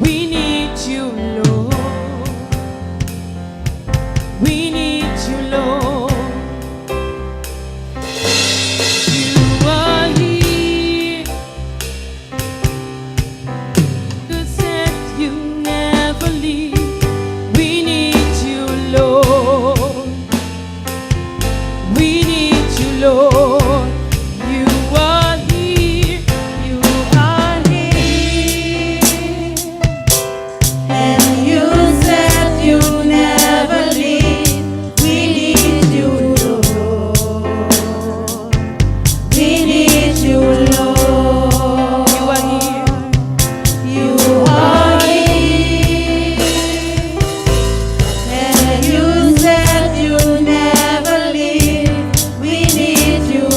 We need you, Lord. We need you, Lord. You are here. You said you never leave. We need you, Lord. We need you, Lord. You are here. You are here. And you said you never leave. We need you, Lord. We need you, Lord. You are here. You are here. And you said you never leave. We need you,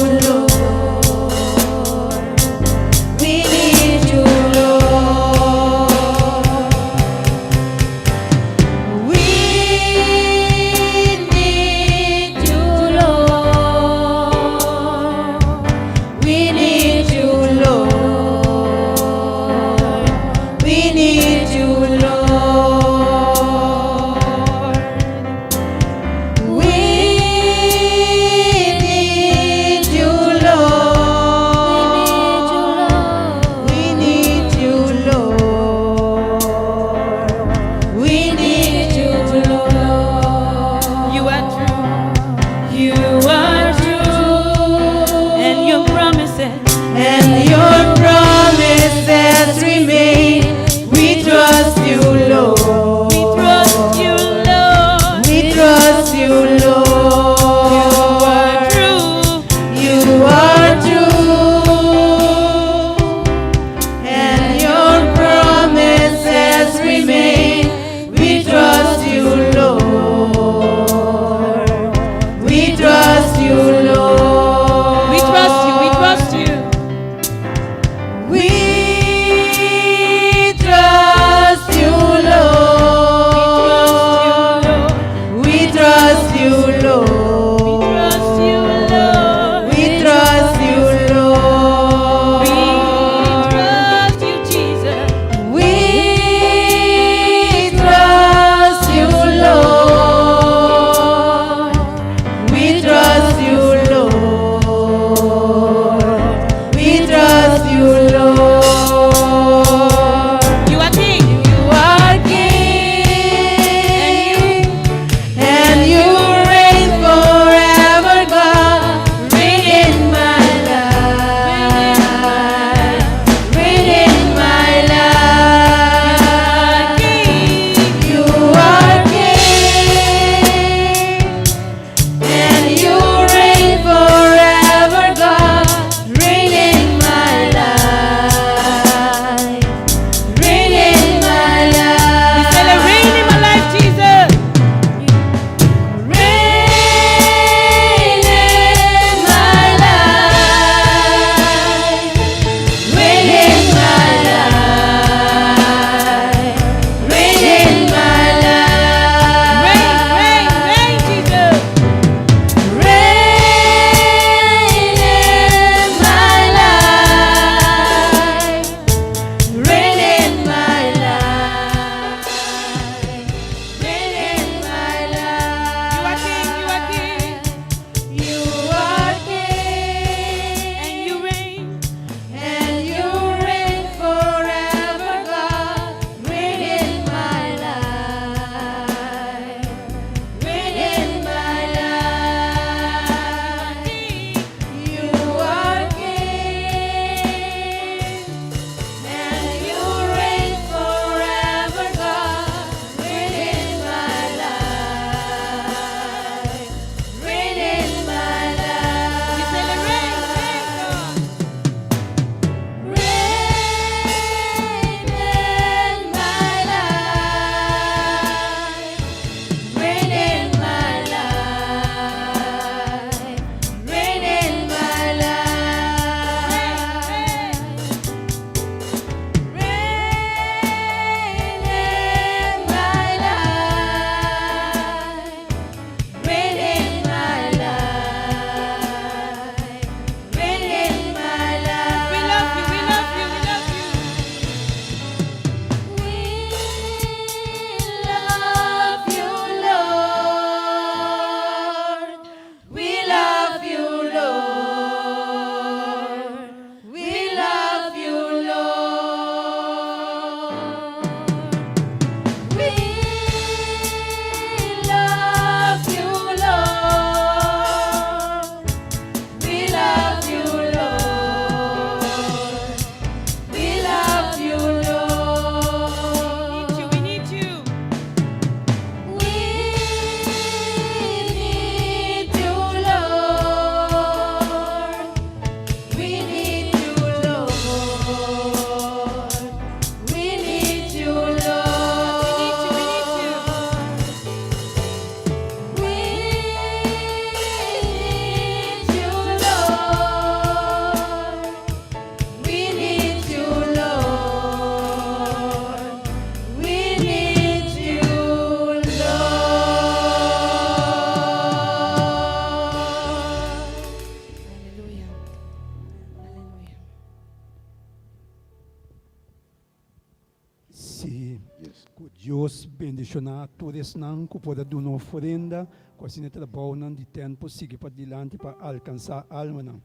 Deus bendicionar todos nós que podem dar uma oferenda, com esse trabalho de tempo, seguir para diante para alcançar a alma. Não.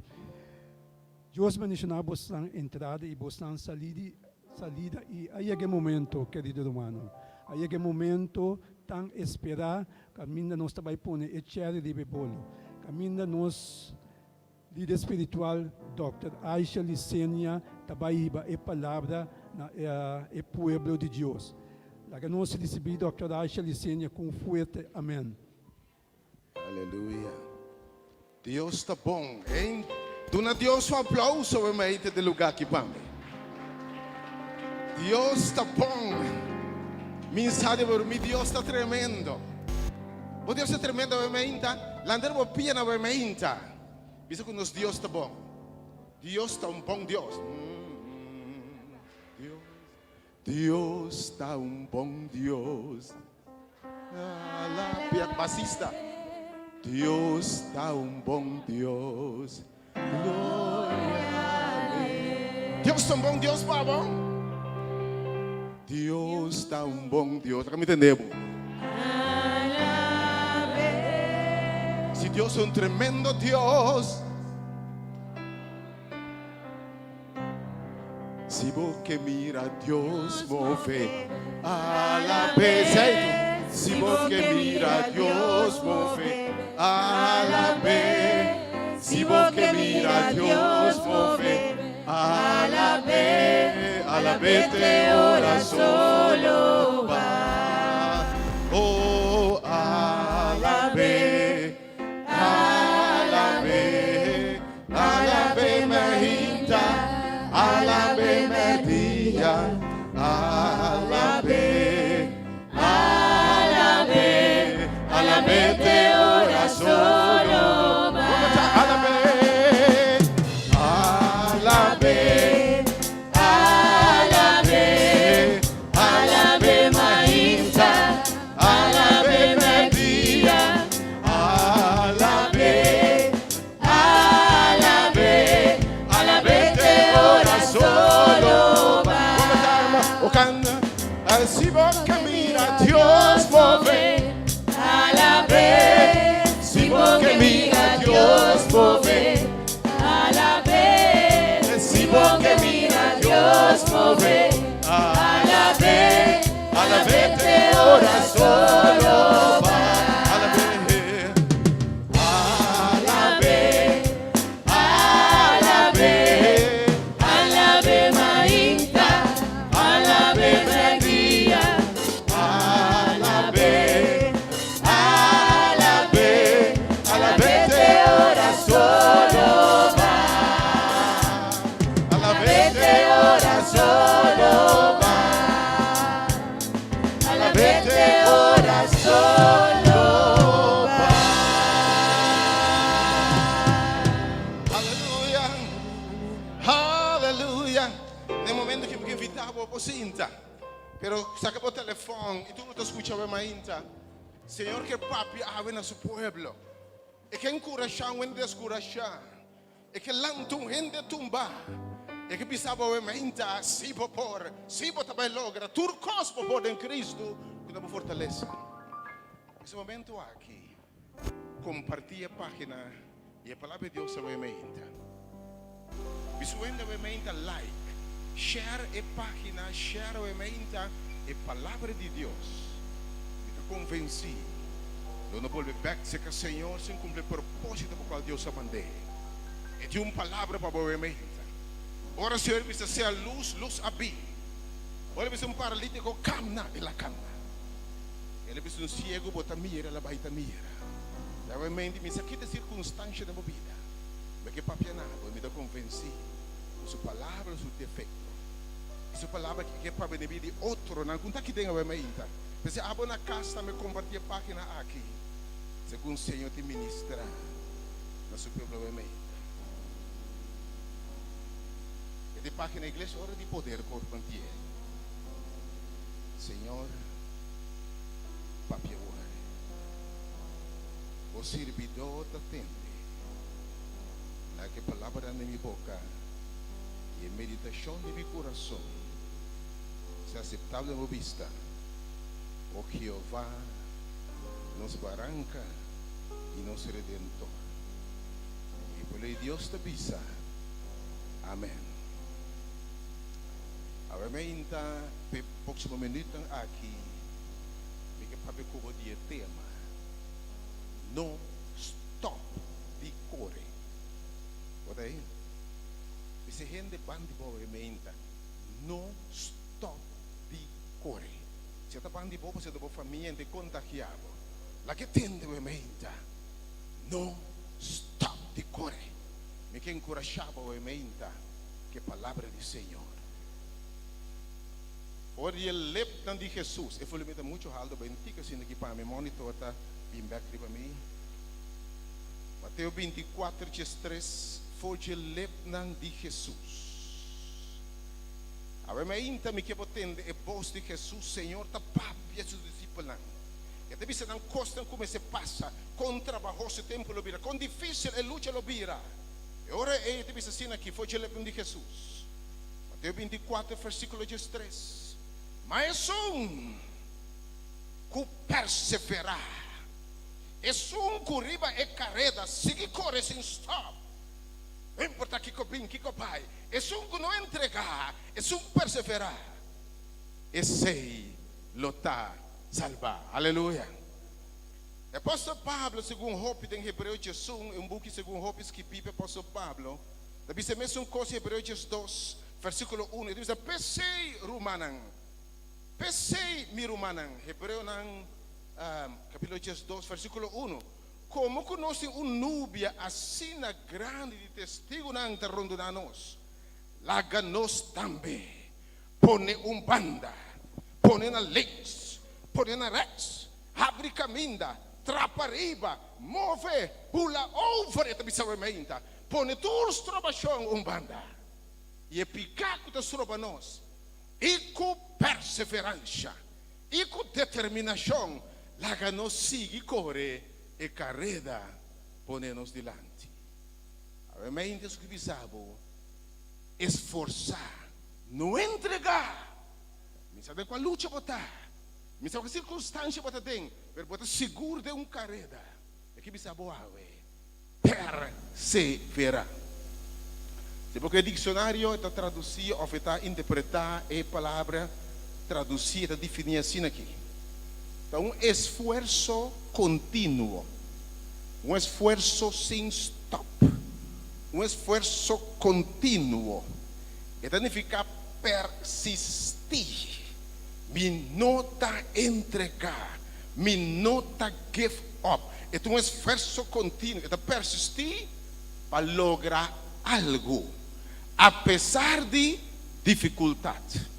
Deus bendicionar a entrada e a salida, e aí é o momento, querido irmão. Aí é o momento, tão esperar, que ainda nós vai pôr e cherry de bebolo. Ainda nós, líder espiritual, Dr. Aisha Licenia, também a palavra na o povo de Deus. La que nós recebemos, Dr. Aisha Licenia, com forte amém. Aleluia. Deus está bom, hein? Dona Deus um aplauso para mim de lugar aqui para mim. Deus está bom. Mensagem para mim, Deus está tremendo. O Deus está tremendo para mim, tá? Lander vou piano para mim, tá? Bisa que nos Deus está bom. Deus está bom Deus. Deus está bom Deus. Pia bassista. Deus está bom Deus. Glória a Deus. Deus está bom Deus, babo. Deus está bom Deus. Tá me entendendo? Se Deus é tremendo Deus. Si vos que mira Dios move a la vez. Si vos que mira Dios move a la vez. Si vos que mira Dios move a la vez te ora solo va. Oh, a la vez me hinta. Alabe me dia, alabe te ora solo va. Alabe mainta, alabe me dia, alabe te ora solo va. Si vos que mira Dios move, alabe. Si vos que mira Dios move, alabe. Si vos que mira Dios move, alabe te ora solo va. Alabe mainta, alabe me dia, alabe te ora solo va. Alabe te ora solo va. Alabe te ora solo va. Aleluia. Aleluia. Nel momento che mi invitavo a Posinta, pero saca por teléfono y tú no te escuchabas más inta. Señor, que papi abre a su pueblo. E che encorajar when descorajar. E che lantum gente tumba. E che bisaba mais inta si por, si também logra turcos por em Cristo, que dá fortaleza. Nesse momento aqui, compartilhe a página e a palavra de Deus é mais inta. Visuendo a like, share a página, share a palavra de Deus. Me convenci. Eu não vou back se que o Senhor se cumpre o propósito por qual Deus a mandei. E de uma palavra para o mente. Ora, Senhor, precisa ser a luz abrir. Ora, precisa paralítico, camna, ele camna. Ele precisa ciego, bota mira, ela vai mira. Eu mente, me aqui de circunstância da minha vida. Porque papi nada, eu me convenci. Sua palavra, seu defeito. Sua palavra que é para beneficiar de outro, não conta que tem a mente. Você abre na casa, me compartilha a página aqui. Segundo o Senhor te ministra na sua mente. E de página na igreja, hora de poder compartilhar. Senhor, papi, o servidor te atende. La que palavra na minha boca e a meditação de meu coração se aceitável à vista O Jehová, nos barranca y nos redentor. Y por el Dios te avisa. Amén. Agora meinta pe próximo minuto aqui, me que papi cubo dia tema. No stop di corre. What aí? Esse gente bandi boa meinta. No stop di corre. Se tá bandi boa, você do família de contagiado. La que tende meinta. No stop di corre. Me que encorajava meinta que palavra do Senhor. Hoje ele lembra de Jesus. Eu falei muito alto, bem fica assim aqui para me monitor, tá? Bem back para mim. Mateus 24, 3. Foi ele lembra de Jesus. A mim ainda me quero entender a voz de Jesus, Senhor, tá papi seus discípulos. E deve ser não costa como se passa, com trabalhoso tempo lo vira, com difícil a luta lo vira. E ora ele deve ser assim aqui, foi ele lembra de Jesus. Mateus 24, versículo 3. Mas que perseverar. É que riba e carreda, sigue corre sem stop. Não importa que bem, que pai. É que não entregar, é perseverar. E sei lutar, salvar. Aleluia. Apóstolo Pablo, segundo Hope em Hebreu 1, um book segundo Hope que pipe Apóstolo Pablo. Daí se mesmo coisa Hebreu 2, versículo 1, diz: "Pensei rumanan, pensei mirumanan." Hebreu capítulo 2, versículo 1. Como conhecem núbia assim na grande de testigo na interronda nós, laga nós também. Pone banda, pone na lex, pone na rex, abre caminda, trapa riba, move, pula over, eta bisawementa. Pone todos trobachão banda. E picaco da soroba nós. E com perseverança, e com determinação, laga nos sigue corre e carreda pone-nos dilante. A mente escrevisabo, esforçar, não entregar. Me sabe qual luta botar, me sabe qual circunstância botar tem, mas botar seguro de carreda. É que me sabe perseverar. Porque o dicionário está traduzir ou está interpretar a palavra traduzir, está definir assim aqui. Então, esforço contínuo, esforço sem stop, esforço contínuo. Então, significa persistir, me nota entregar, me nota give up. É um esforço contínuo, é persistir para lograr algo. Apesar de dificuldade,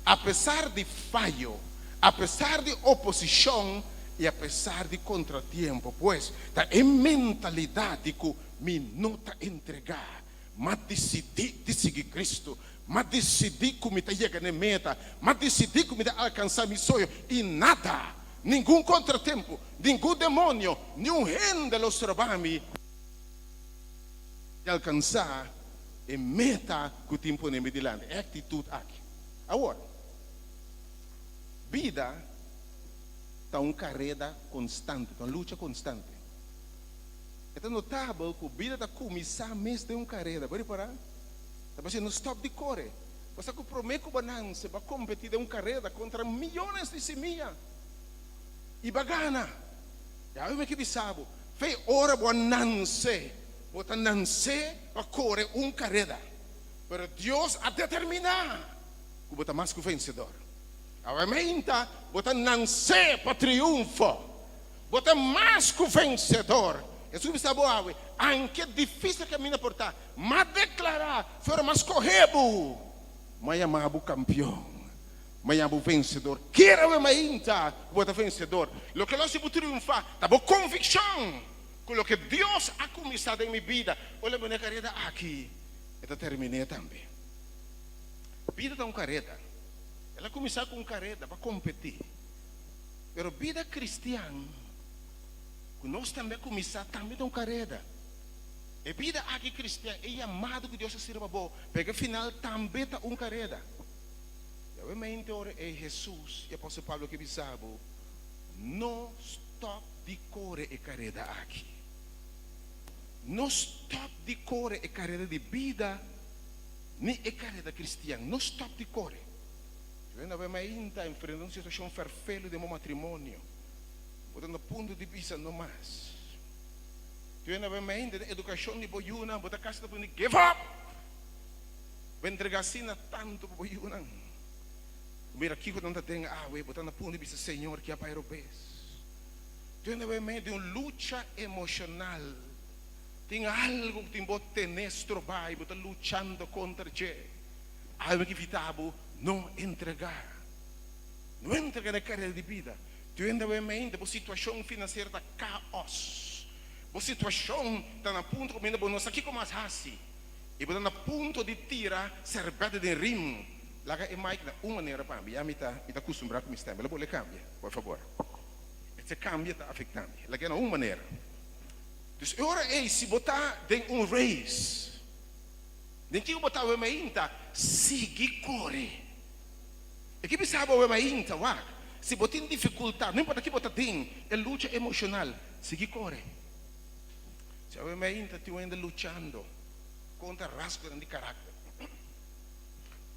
apesar de falho, apesar de oposição e apesar de contratiempo, pois tá em mentalidade que me nota entregar, mas decidi de seguir Cristo, mas decidi que me chega na meta, mas decidi que me alcançar meu sonho e nada, nenhum contratempo, nenhum demônio, nenhum reino de los robami de alcançar e meta que o tempo nem me dilante. É atitude aqui. Agora, vida está uma carreira constante, uma luta constante. É notável que a vida está começando mês de uma carreira. Pode parar? Está fazendo stop de correr. Você que promete que você vai competir em uma carreira contra milhões de semilhas. E vai ganhar. E aí que sabe, fez hora para nascer. Você nascer para correr uma carreira. Mas Deus a determinar que você é mais que vencedor. Obviamente, você nascer para triunfo. Você é mais que vencedor. Isso que sabe, aunque é difícil caminhar por tá, mas declarar, fora mais correbo, mas amado campeão. Mas amo vencedor. Quero ainda você vencedor. O que nós podemos triunfar, tá boa convicção. Com o que Deus ha começado em minha vida. Olha a minha carreira aqui. Eu terminei também. A vida é uma carreira. Ela começou com uma carreira para competir. Mas a vida cristã, que nós também começamos também uma carreira. A vida aqui cristã é amado que Deus sirva bom. Porque afinal também está uma carreira. Eu me entendo é Jesus. E o apóstolo Pablo que me sabe. no stop di cuore e carrera aqui. No stop di cuore e carrera di vida, ni e carrera cristiana. No stop di cuore. Eu ainda vai ainda enfrentando uma situação farfelo de meu matrimônio. Botando ponto de vista no mais. Eu ainda vai ainda de educação de boiuna, botar casa de give up. Vem entregar sina tanto para boiuna. Mira aqui quando não tem botando ponto de vista Senhor que é para obes. Eu ainda vai ainda de uma luta emocional. Tem algo que tem botar nestro vai, botar lutando contra je. Algo que vitabo não entregar na carreira de vida. Tu ainda vai ainda por situação financeira da caos. Por situação está na ponto como ainda nós aqui como as hasi. E está na ponto de tirar serpente de rim. Lá é mais na uma maneira para mim. Me tá acostumado com o sistema. Ela pode cambiar, por favor. Esse cambio está afetando. Lá é na uma maneira. Então, agora é se botar tem race. Nem que eu botar o ainda seguir corre. E que pensava o ainda, se botar dificuldade, não importa que botar tem, é luta emocional, seguir corre. Se o ainda tu ainda lutando contra rasgos de caráter,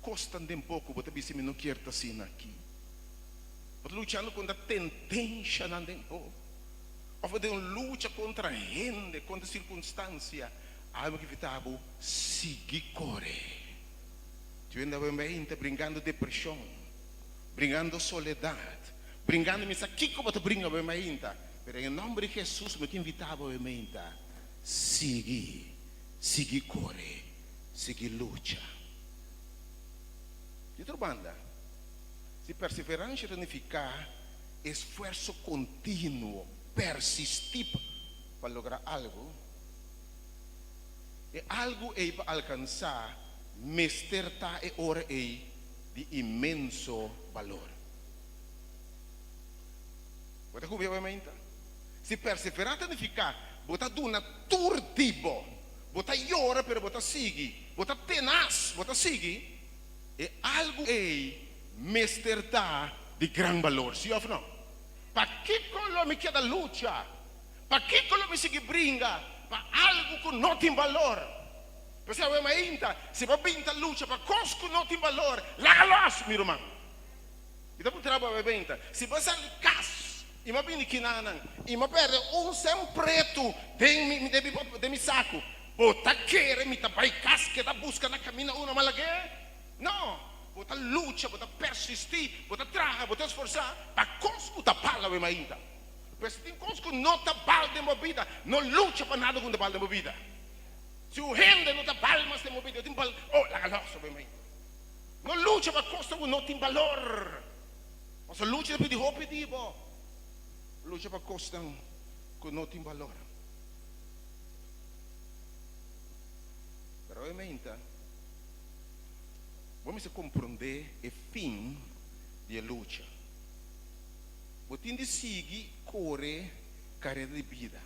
custa um pouco, botar se não quer estar assim aqui. Botar lutando contra tendência não tem pouco. Ou botar luta contra gente, contra circunstância. Algo que vitabo seguir corre. Tu ainda vai ainda brincando depressão, brincando soledade, brincando me aqui como tu brinca vai ainda. Pero em nome de Jesus me que invitava vai ainda seguir corre, seguir luta. E outra banda, se perseverança significa esforço contínuo, persistir para lograr algo. E algo é para alcançar, mesterta é hora é de imenso valor. Você ouviu bem? Se perseverar significa botar duna turtibo, botar llora pero botar sigue, botar tenaz, botar sigue, é algo é mesterta de grande valor. Sim ou não? Para que colo me queda luta? Para que colo me sigue brinca? Para algo que não tem valor. Você vai ainda, se vai pinta luta para coisas que não tem valor, larga-los, meu irmão. Então, por trabalho vai ainda, se você cas, e vai vir aqui na e vai perder sem preto de meu saco, bota querer me tapai cas que da busca na caminha uma malaguê? Não, bota luta, bota persistir, bota trabalhar, bota esforçar, para coisas que da pala vai ainda. Mas tem coisas que não está bal de uma vida, não luta para nada com o bal de uma vida. Se o rende não está bal mais de uma vida, tem bal, larga-los, bem. Não luta para coisas que não tem valor. Mas luta para pedir roupa e dibo. Luta para coisas que não tem valor. Pero obviamente, vamos compreender o fim da luta. Você tem seguir, correr, carreira de vida.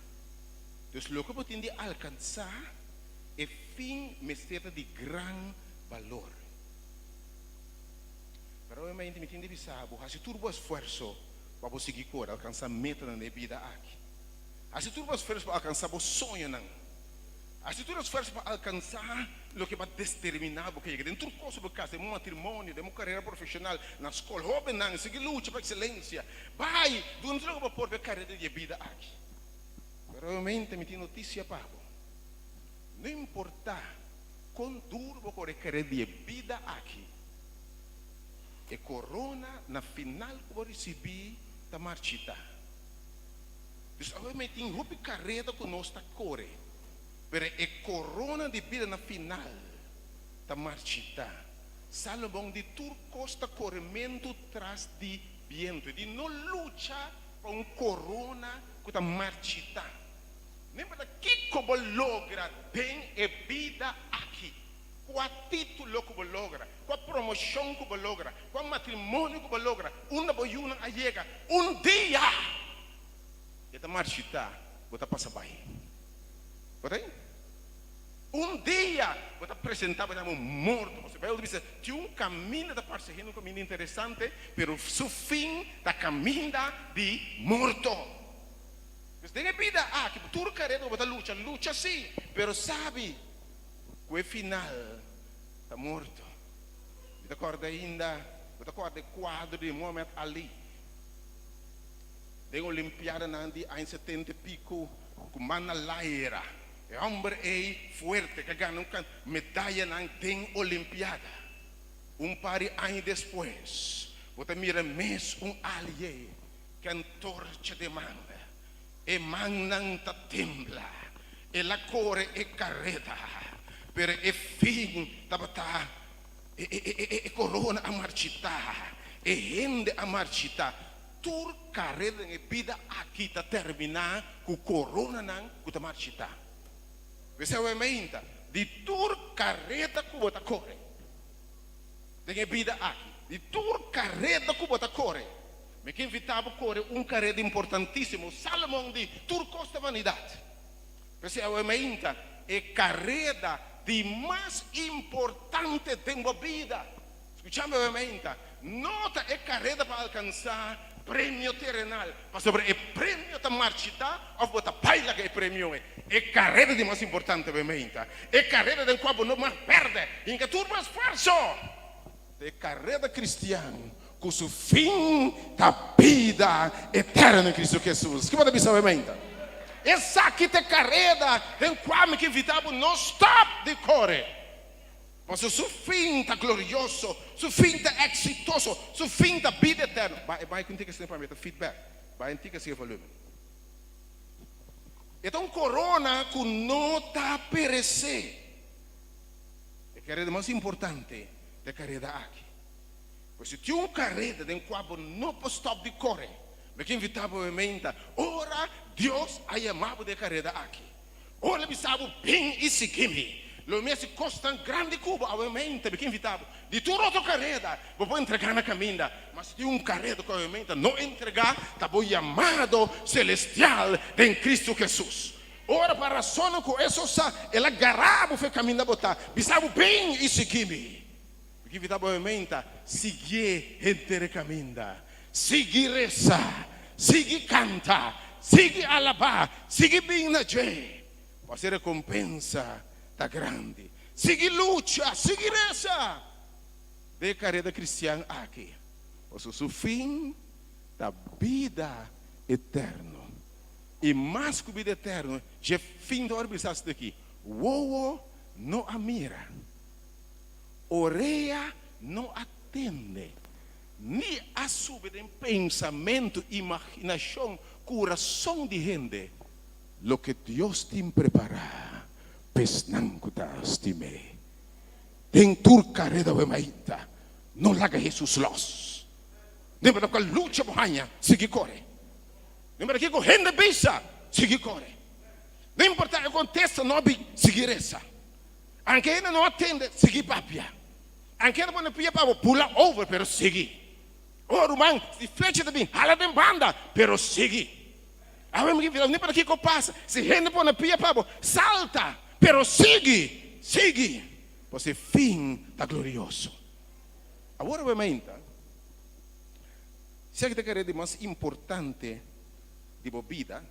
Então, o que você tem de alcançar é fim meseta de grande valor. Mas, obviamente, me tem de pensar, se tu não esforço para você seguir, correr, alcançar a meta na vida aqui. Se tu não esforço para alcançar o sonho, se tu não esforço para alcançar o que vai determinar o que é dentro do curso do caso, de um matrimônio, de uma carreira profissional, na escola, jovem, seguir luta para excelência, vai, tu não vai pôr a carreira de vida aqui. Mas, realmente, me tem notícia para você. Não importa quão duro você correr a carreira de vida aqui, a corona, na final, que você receber, está marchita. Então, obviamente, tem uma carreira que nós está correndo. Pero a corona de vida na final está marchita. Salomão de turco está correndo atrás de viento. De não luta para uma corona que está marchita. Nem para que como logra tem a vida aqui. Qual título que você logra? Qual promoção que você logra? Qual matrimônio que você logra? Uma boiuna a chega. Dia! Está marchita. Você passa bem. Porém, dia você apresentar para um morto, você A Bíblia diz que caminho está perseguindo um caminho interessante, pero seu fim está caminho de morto. Mas tem a vida, que tudo carrega, bota luta sim, pero sabe, o final está morto. Você acorda ainda, você acorda quadro de Muhammad Ali. Tem Olimpiada em 70 e pico, com mana laira. O homem é forte, que ganha uma medalha na Olimpiada. Par de anos depois, você mira mesmo alheio que antorcha de manga. E manga ta tembla. E la corre e carreta. Per e fim tabata. E corona a marchita. E rende a marchita. Tur carreta e vida aqui ta terminar com corona nan com ta marchita. Você vai meinta de tur carreta com bota corre. Tem vida aqui. De tur carreta com bota corre. Me que invitava a correr carreta importantíssimo. Salomão de tur costa vanidade. Você vai meinta é carreta de mais importante da vida. Escuchame a meinta. Nota é carreta para alcançar prêmio terrenal, mas sobre o prêmio da marchita, ou bota paila que é prêmio é carreira de mais importante obviamente, é carreira de qual não mais perde, em que tudo mais esforço, é carreira cristã, com o fim da vida eterna em Cristo Jesus. Que pode pensar obviamente? Essa aqui é carreira em qual me que invitava não stop de correr. Mas o seu fim está glorioso, seu fim está exitoso, seu fim está vida eterna. Vai com que para mim, feedback. Vai com que volume. Então corona que não está a perecer. É a carreira mais importante da carreira aqui. Pois se tem carreira em qual não pode stop de correr, me que invitava a mente, ora Deus a chamado de carreira aqui. Ora me sabe bem e seguir-me. Lo mesmo costa grande cubo, obviamente, porque invitava. De tudo outra carreira, vou entregar na caminha. Mas de carreira que obviamente não entregar, está chamado celestial em Cristo Jesus. Ora, para razão com isso, ela agarrava o caminho da botar. Bisava bem e seguir-me. Porque invitava obviamente, seguir entre caminho. Seguir rezar, seguir cantar, seguir alabar, seguir bem na gente. Vai ser recompensa. Está grande. Sigue luta, sigue essa. De carreira cristã aqui. O seu fim da vida eterna. E mais que vida eterna, já fim da hora daqui. O não a mira. Oreia não atende. Nem a sube de pensamento, imaginação, coração de gente. Lo que Deus tem preparado. Pesnang kutas time. Tem tur carrera mainta. Não larga Jesus los. Lembra que luta bohanha, sigue corre. Lembra que correndo bisa, sigue corre. Não importa o que aconteça, não seguir essa. Anche ele não atende, sigue papia. Anche ele não pia para pular over, pero sigue. O rumang, se flecha de bem, hala de banda, pero sigue. Agora me nem para que passa. Se gente põe pia para salta. Pero sigue. Você fim está glorioso. Agora, obviamente, se a gente quer de mais importante de sua vida,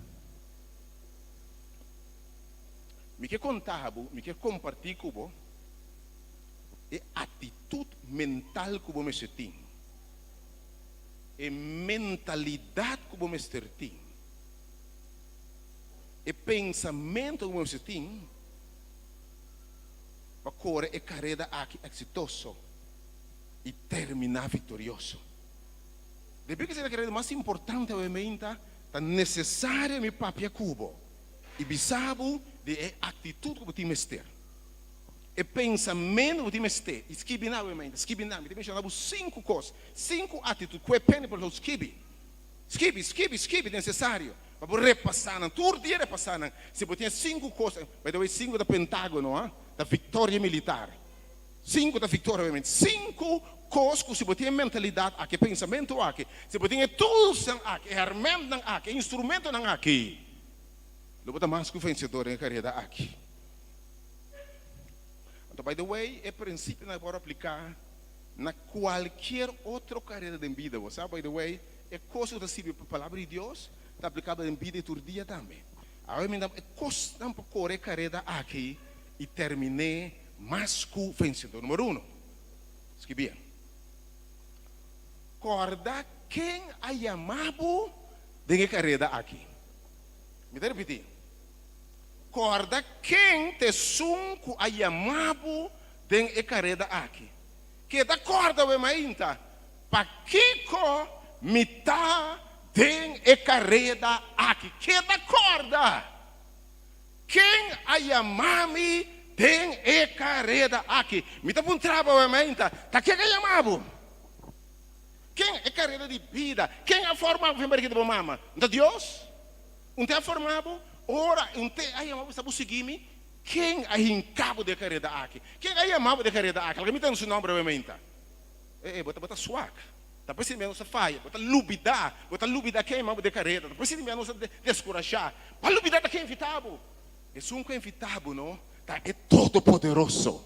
me quer contar, me quer compartilhar com você a atitude mental que você tem, a mentalidade que você tem, o pensamento que você tem. Para correr a carreira aqui exitoso e terminar vitorioso. Depois que se a carreira mais importante obviamente, é necessária me papia cubo e bisabo de atitude que você tem. E pensamento que você tem. Esquibinar obviamente, esquibinar. Me tem 5 coisas, 5 atitudes que é pena para os esquibi necessário. Para repassar, todo dia repassar. Se você tem 5 coisas, vai dar 5 da Pentágono, da vitória militar. 5 da vitória, obviamente. 5 coisas que se você tem mentalidade aqui, pensamento aqui, se você tem tools aqui, armamento aqui, instrumento aqui, você mais que vencedor em carreira aqui. Então, by the way, é princípio que nós podemos aplicar na qualquer outra carreira de vida. Você sabe, by the way, é coisa que serve para a palavra de Deus, está aplicada em vida e todo dia também. Agora, é coisa para correr carreira aqui e terminei mais que o vencedor. Número 1. Escreve bem. Corda quem a chamado de carreira aqui. Me dá repetir. Corda quem te sunco a chamado de carreira aqui. Que da corda o mainta. Pa kiko mita de carreira aqui. Que da corda. Quem a chamami de carreira aqui. Me dá um trabalho o mainta. Tá que a chamado. Quem é carreira de vida? Quem é formado para a mama? Não Deus? Não tem formado? Ora, não tem aí amado para seguir-me. Quem é em cabo de carreira aqui? Quem é amado de carreira aqui? Alguém me tem o nome para mim? Bota swag. Tá precisando de falha. Bota lubida quem é amado de carreira. Tá precisando de descorajar. Para lubida quem é invitado? É um que é invitado, não? É todo poderoso.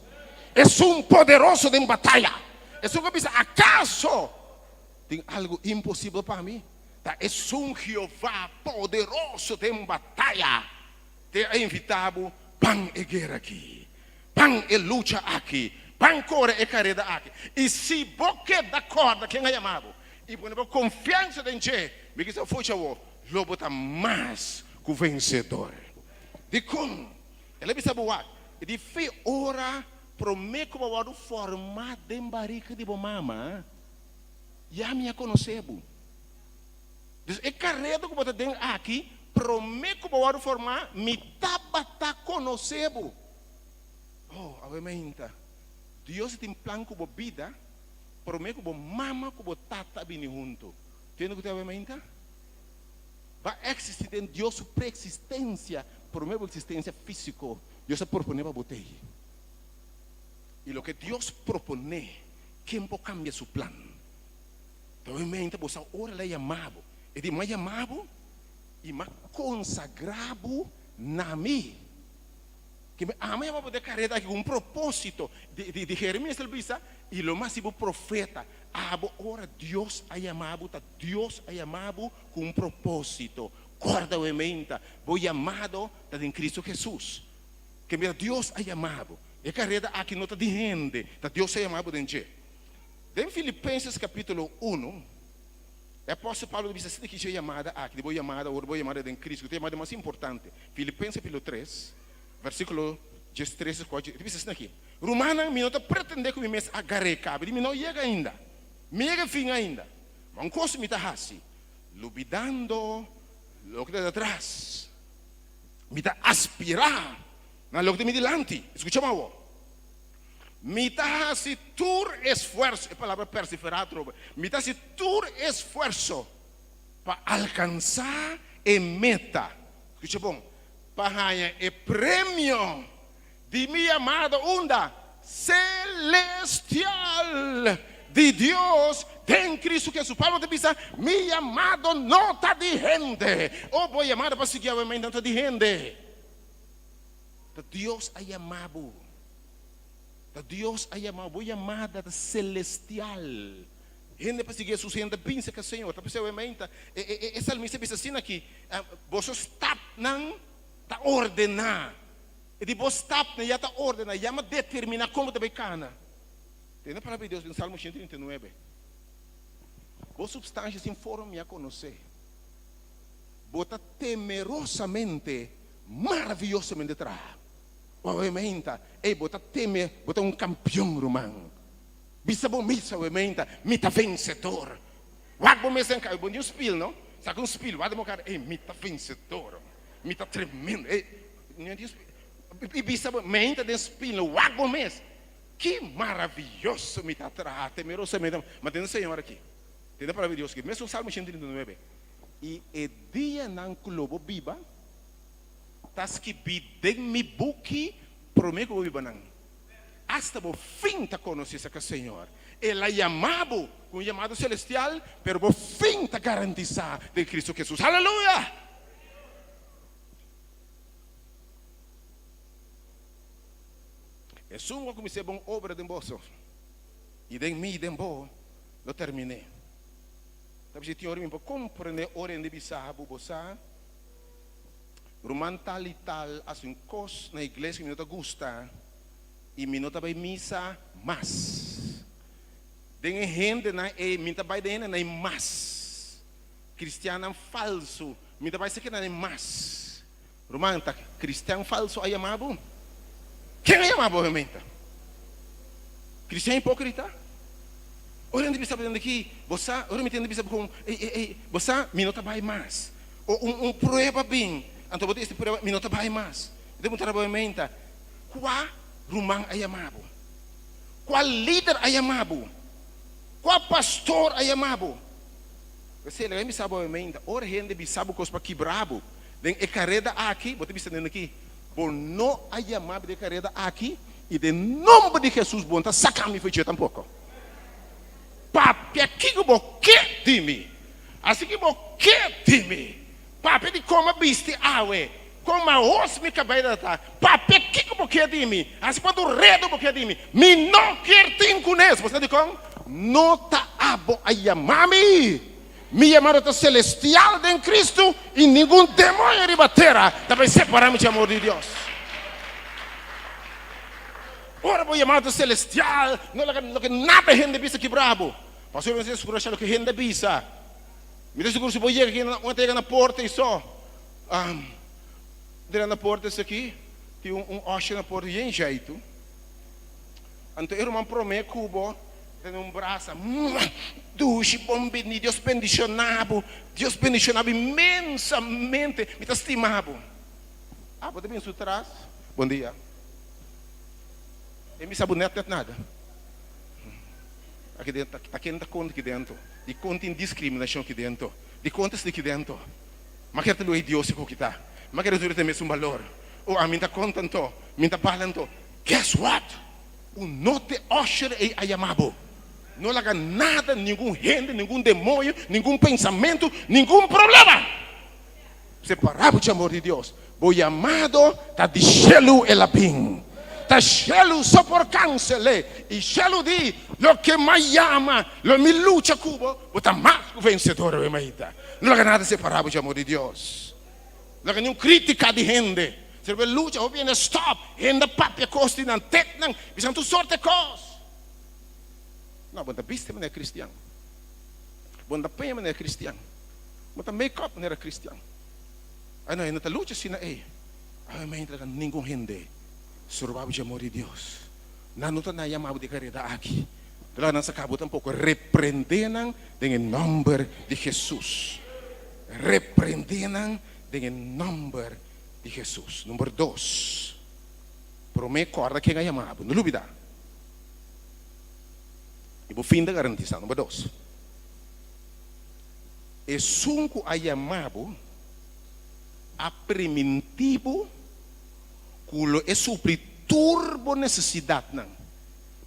É um poderoso de batalha. É um que pensa acaso tem algo impossível para mim. É um Jeová poderoso de batalha. Te é invitado, pan e guerra aqui. Pan e luta aqui. Pan corre e carreira aqui. E se você dá corda, quem é chamado? E põe confiança em você, me diz, foi o lobo está mais que o vencedor. De como? Ele me sabe o que? De fe ora, promete que o formar de barriga de mama. Já me conhecebo. É carreira que você tem aqui, promete que eu vou formar, me tabata conhecebo. Oh, obviamente, Deus tem plano com a vida, promete que o mama que o tata vem junto. Entende o que é obviamente? Vai existir em Deus pré-existência, promete a existência física. Deus propõe para você. E o que Deus propõe, quem pode cambiar seu plano? Então, obviamente, você ora lá chamado. E de mais chamado e mais consagrado na mim. Que a mãe vai poder carregar aqui com um propósito de Jeremias Elvisa e o máximo profeta. Agora Deus a chamado, Deus a chamado com um propósito. Corda o emenda, vou chamado em Cristo Jesus. Que Deus a chamado. E carrega aqui não está de gente, Deus a chamado de gente. Em Filipenses capítulo 1, o apóstolo Paulo diz assim que é chamada aqui, depois chamada, ou depois chamada em Cristo, que é chamada mais importante. Filipenses capítulo 3, versículo 13, 4, diz assim aqui. Romana, me não pretende que me mês agarre cabe, me não chega ainda, me chega fim ainda. Mas coisa me está assim, lubidando o que está atrás, me está aspirar na lo que me delante. Escucha mal. Me dá se tur esforço, é a palavra perseverar, me dá se tur esforço para alcançar a meta. Escucha bom, para ganhar o prêmio de minha amada onda celestial de Deus em Cristo Jesus. Paulo te diz, minha amada não está de gente. Ou vou chamar para seguir a mãe não está de gente. Deus é amado. Deus a chamado, vou chamada celestial. Gente para seguir Jesus, gente pensa que o Senhor, está pensando esse salmista diz assim aqui, você está ordenado, e de você está já está ordenado, já me determina como deve cana. Tem a palavra de Deus no Salmo 139. Você substância sem forma a conhecer, bota temerosamente, maravilhosamente atrás. Obviamente, bota um campeão romano. Bisa bom missa, obviamente, mita vencedor. Wag bom missa em casa, bom dia spil, não? Sabe um spil, wag bom cara, mita vencedor, mita tremendo, bisa bom, menta de spil, wag bom missa. Que maravilhoso mita atrás, temerosamente. Mas tem um Senhor aqui, tem a palavra de Deus aqui, mesmo o Salmo 139. E o dia não clube biba. Tas que bidem mi buki promego bibanang. Hasta o fim ta conhecer esse Senhor. Ele é chamado com um chamado celestial, pero o fim ta garantizar de Cristo Jesus. Aleluia! Es un comecei uma obra de bolso. E de mim, de bo, lo terminei. Tapi se tinha para compreender ora de bisabu bosa. Roman tal e tal as um cos na igreja que me não gusta e me não vai missa mas. Den gente na e me não vai dentro na mas. Cristiano falso, me não vai ser que na mas. Roman tá cristiano falso aí amabo. Quem é amabo realmente? Cristiano hipócrita? Ora não bisa dentro aqui, você, ora me entende bisa com, você me não vai mais. Ou prova bem. Então você este prova me não vai mais. Então você trabalha mente. Qual rumang ay amabo? Qual líder ay amabo? Qual pastor ay amabo? Você lembra me sabe mente? Ora gente bisabo cos para quebrabo. Den e carreda aqui, você bisa dentro aqui. Por não ay amabo de carreda aqui e de nome de Jesus bom tá sacami foi dia tampouco. Papi, aqui que boque de mim. Assim que boque de mim. Papi, de como viste awe. Como a os me acabei de dar. Papi, aqui que boque de mim. Assim quando o redo boque de mim. Me não quer ter com isso. Você diz como? Não tá abo a chamar-me. Me chamaram de celestial de Cristo. E nenhum demônio de batera. Também separar-me de amor de Deus. Ora vou chamar de celestial, não que nada gente bisa que brabo. Pastor, você segura achar que gente bisa. Me dá seguro se vou chegar aqui, ontem na porta e só. Dentro na porta isso aqui, tem usher na porta em jeito. Então irmão promete cubo, tem braço, duche, bombini, Deus bendicionado imensamente, me está estimado. Pode vir isso atrás? Bom dia. E me sabe não é nada. Aqui dentro, está quente conta aqui dentro. De conta em discriminação aqui dentro. De contas aqui dentro. Mas quero ter o Deus que está. Mas quero ter mesmo um valor. Ou a mim está contando, mim está falando. Guess what? O note usher é a chamado. Não haga nada, nenhum gente, nenhum demônio, nenhum pensamento, nenhum problema. Separado de amor de Deus. O chamado está de gelo e lapim. Está gelo só por câncer. E gelo diz, lo que mais ama, lo me luta cubo, está mais que vencedor. Não há nada separado de amor de Deus. Não há nenhuma crítica de gente. Se você luta, ou viene stop, gente papia costa não tetnan, visam tu sorte cos. Não, bom da vista não é cristiano. Bom da penha não é cristiano. Bom da make-up não era cristiano. Aí não, ainda luta assim, aí não entra nenhum gente. Surubado de amor de Deus. Não está na chamada de carreira aqui. Lá nós acabamos um pouco repreendendo em nome de Jesus. Repreendendo em nome de Jesus. Número 2. Promete corda quem é chamado. Não duvida. E vou fim da garantia. Número 2. E sunco a chamado a primitivo culo é suprir turbo necessidade não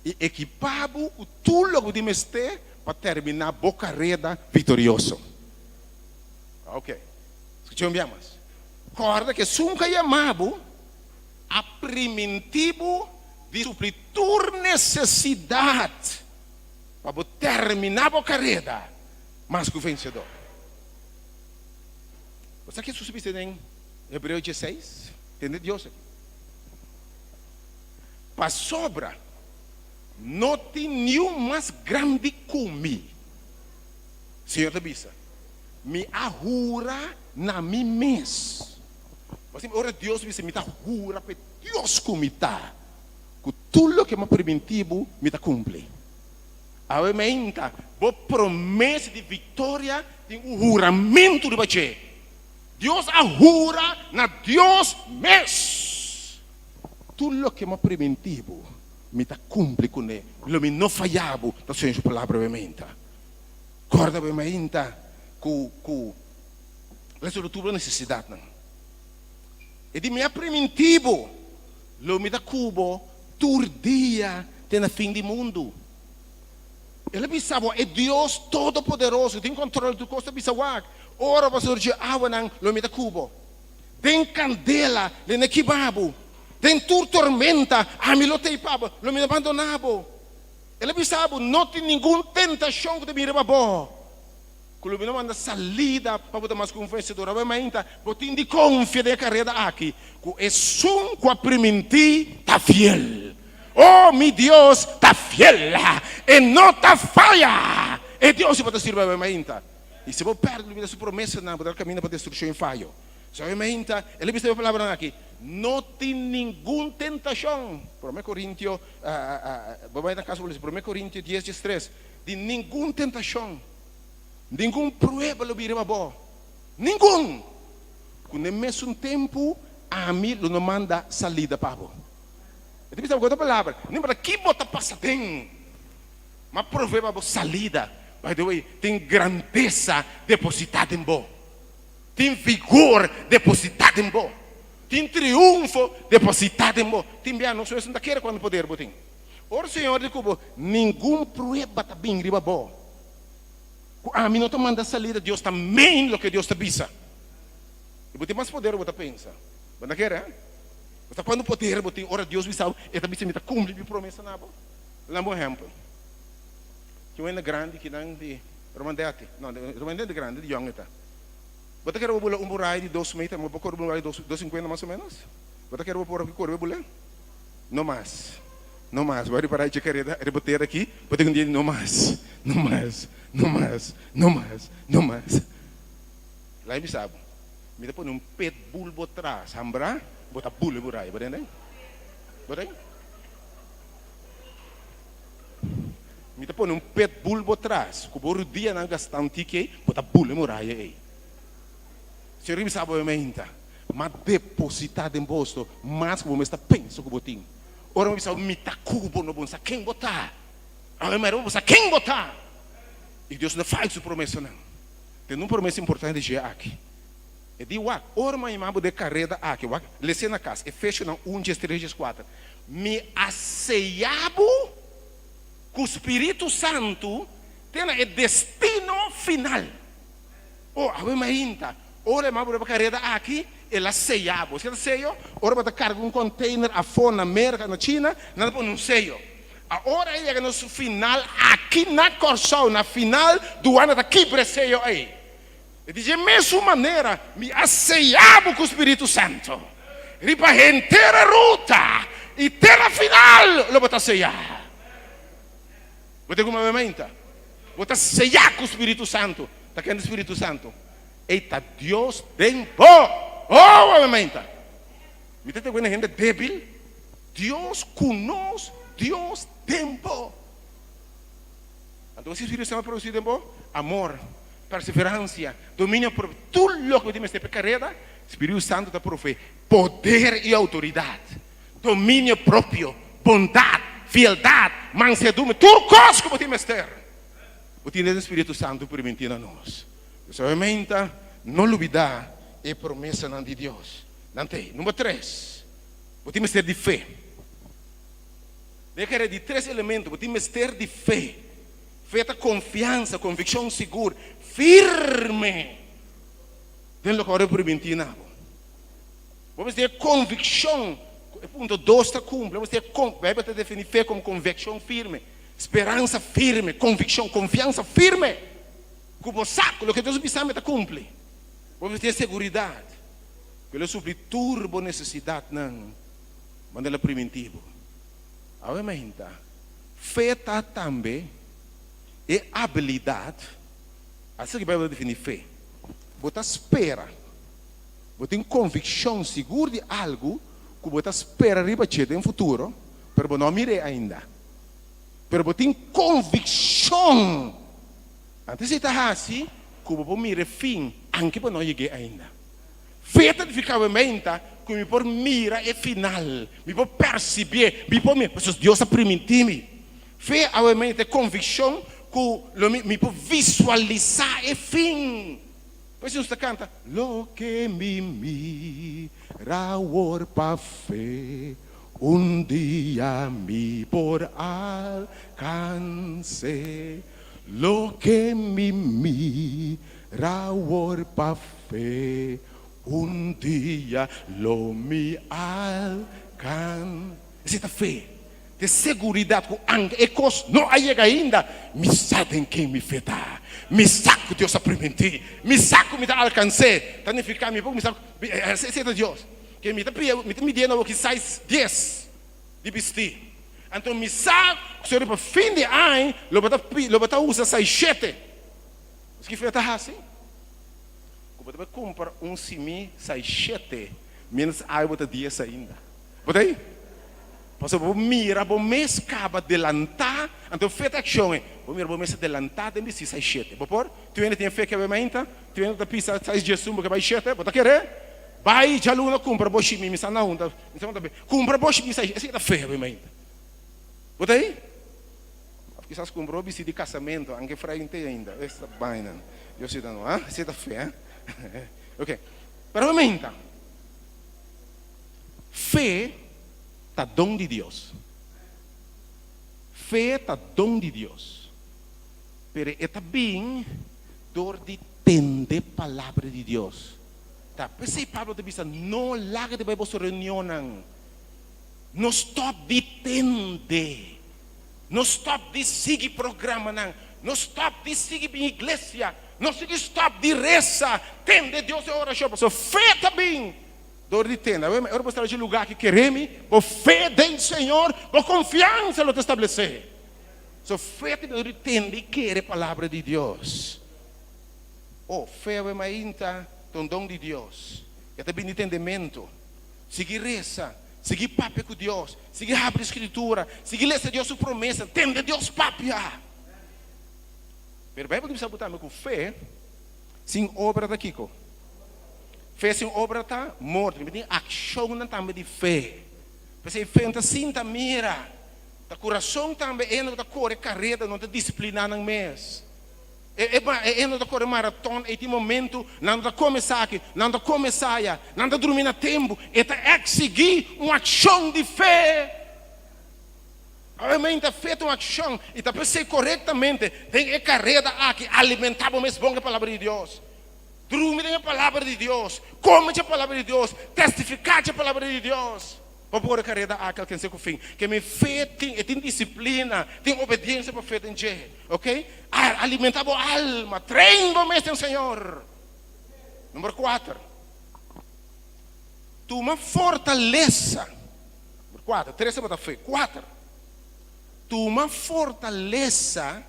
e equipado o tudo de mestre para terminar a carreira vitorioso. Ok, escutou bem mais? Corda que sunca chamado a primitivo de suprir turbo necessidade para terminar a carreira mais que o vencedor. Você quer subir em Hebreus 16? Entende Deus? Para sobra, não tem nenhum mais grande que Senhor da Bisa, me ahura na mim mesmo. Você ora Deus me ahura para Deus comitar, que tudo que é preventivo me está cumpre. A emenda, boa promessa de vitória, tem juramento de baixo. Deus ahura na Deus mesmo. Tudo que é preventivo me está cumpre com ele. Lo me não falhava da sua palavra obviamente. Corda obviamente com a sua necessidade. E de me preventivo, lo me dá cubo todo dia tem na fim do mundo. Ele pensava é Deus todo poderoso, tem controle do costo bisawag. Ora você diz awanang lo me dá cubo. Tem candela le nequibabo. Tem tu tormenta, me lo tei pabo, lo me abandonabo. Ele pensava, não tem nenhuma tentação que te mira babo. Quando me manda salida para botar mais convencedor, mas ainda botin de confia de carreira aqui, que é sum que a primenti tá fiel. Oh, meu Deus, tá fiel, e não tá falha. E Deus pode servir para ainda. E se você perde a sua promessa, não pode caminhar para destruição e falho. Sabe, ainda, ele disse a palavra aqui, não tem nenhuma tentação. 1 Coríntios, vai na casa, 1 Coríntios 10:3, de nenhuma tentação. Nenhum prueba lo virá bom. Nenhum. Quando é mesmo tempo, a mim não manda salida para bom. Eu te outra palavra. Nem para que bota passa tem. Mas proveba bo salida. By the way, tem grandeza depositada em bom. Tem vigor depositada em bom. Tem triunfo depositado em bom. Tem bem, não sou isso não quer quando poder botem. Ora Senhor de cubo, nenhum prueba tá bem riba bom. A mim não te manda salida, Deus também lo que Deus te avisa. E você mais poder, você pensa. Você não quer, hein? Você quando poder, você ora Deus visau, e te avisa, me cumpre a promessa na boa. Lá um exemplo. Que eu ainda grande, que não de Romandete. Não, Romandete grande, de young está. Você quer um burai de 2 metros, mas você quer um burai de 2,50 mais ou menos? Você quer um burai de correr, burai? Não mais. Não mais. Vai parar de querer reboter aqui, você tem que dizer não mais. Não mais. Não mais, não mais, não mais. Lá me sabe, me dá por um pet bulbo atrás, hambra, bota bulbo por aí, bota aí, bota aí. Me dá por um pet bulbo atrás, que por dia não gastar um ticket, bota bulbo por aí. Se eu sabe o meinta, mas depositado em bolso, mas como está penso que botinho. Ora me sabe me tá cubo no bolso, quem botar? A mãe não sabe quem botar. E Deus não faz sua promessa, não. Tem uma promessa importante de aqui. E diz, ora, mãe, mãe, de carreira aqui. Lê na casa. Efésios 1, 3, 4. Me asseiabo com o Espírito Santo tem o destino final. Oh, a mãe, ora, mãe, de carreira aqui. Ele asseiabo. Se ele asseiou, ora, vai carregar um container a fora na América, na China, não põe um seio. Agora ele é no final, aqui na Corsol, na final do ano daqui, preceio aí. E de mesma maneira, me asseiabo com o Espírito Santo. E para a inteira ruta, e até a final, lo vou sellar. Vou ter uma mementa. Vou sellar com o Espírito Santo. Está querendo o Espírito Santo? Eita, Deus tem bom. Oh, mementa. Me está tendo gente débil. Deus conosco. Deus tempo. Então, se o Espírito Santo produzir tempo, amor, perseverança, domínio próprio, tudo o que temos de carreira, o Espírito Santo está provendo poder e autoridade, domínio próprio, bondade, fialdade, mansedumbre, tudo coisa que temos de ter. O que o Espírito Santo permitir a nós. Solamente não olvidar a promessa de Deus. Número 3, temos de ter de fé. Requer de 3 elementos, temos ter de fé. Fé é confiança, convicção segura, firme. Tem o que eu permitir. Vamos ter convicção. Ponto 2 está cumpre. Vamos ter vai definir fé como convicção firme, esperança firme, convicção, confiança firme. Como saco, o que Deus precisa está cumpre. Vamos ter segurança. Pelo suprir turbo necessidade não, mas ela primitivo. Obviamente, fé também é habilidade. Assim que a Bíblia define fé. Você espera. Você tem convicção segura de algo que você espera repetir no futuro, mas você não mira ainda. Mas você tem convicção. Antes de estar assim, que você mira fim, anche você não chegar ainda. Fé obviamente, que me por mira é final, me por perceber, me por Deus a permitir-me. Fé, obviamente, é convicção que me por visualizar é fim. Por isso você canta, lo que me mira por fé, dia me por alcance. Lo que me mira por fé, dia lo me alcance. Kan, essa fé. De seguridade com e cos não chega ainda. Me sabem quem me feta. Me saco Deus a permitir. Me saco me dá alcance. Tanificar me pouco me saco. Essa é Deus. Que me dá o que sai 10 de vestir. Então me saco se para fim de ano, lo bota usa sai 7. Os que feta assim. Quando você compra simi sai 7, menos aí bota 10 ainda. Bota aí. Porque você mira, você mês acaba de adelantar, então feita ação, você mira, você mês adelantar, tem que ser 7. Por tu ainda tem fé que vai ainda, tu ainda tem pisa 6 dias que vai 7, você quer? Vai já luna compra boshi mi sana onda, compra boshi mi sai, essa é a fé vai ainda. Bota aí? Quizás comprou vestido de casamento, anche frente ainda, essa vaina. Eu sei não, essa é a fé, ok? Pero aumenta. Fé está dom de Deus. Fé está dom de Deus. Pero é também dor de entender a palavra de Deus. Tá? Pensei Pablo te disse, não larga de vossa reunião. Não stop de entender. Não stop de seguir programa. Não stop de seguir a igreja. Não stop de rezar. Entender Deus é oração. So, fé também. Dor de tenda. Agora vou estar em lugar que queremos, por fé do Senhor, por confiança lo te estabelecer. So fé que dor de tenda e querer a palavra de Deus. Oh, fé é ainda um dom de Deus. É também entendimento. Seguir reza, seguir papo com Deus, seguir abrir a escritura, seguir ler Deus sua promessa, entender Deus papia. Pero a Bíblia precisa botar com fé, sem obra daqui, Kiko. Fé sem obra está morto. Tem ação também de fé. Porque fé está sim, está mira. O coração também é não está correr carreira, não está disciplinar no mês. É não está correr maratona. É de momento, não está começar aqui, não está começar já, não está dormir no tempo. É está exigir uma ação de fé. Obviamente, a fé tem uma ação. E está pensando corretamente. Tem a carreira aqui, alimentar o mês bom com a palavra de Deus. Dormir a palavra de Deus, come a palavra de Deus, testificar a palavra de Deus. Para pôr a carreira a aquele que fim. Que me fé tem disciplina, tem obediência para fé em Deus, ok? Alimentar a alma, treina o mestre Senhor. Número 4. Toma fortaleza. Número 4, 3 é fé. 4. Toma fortaleza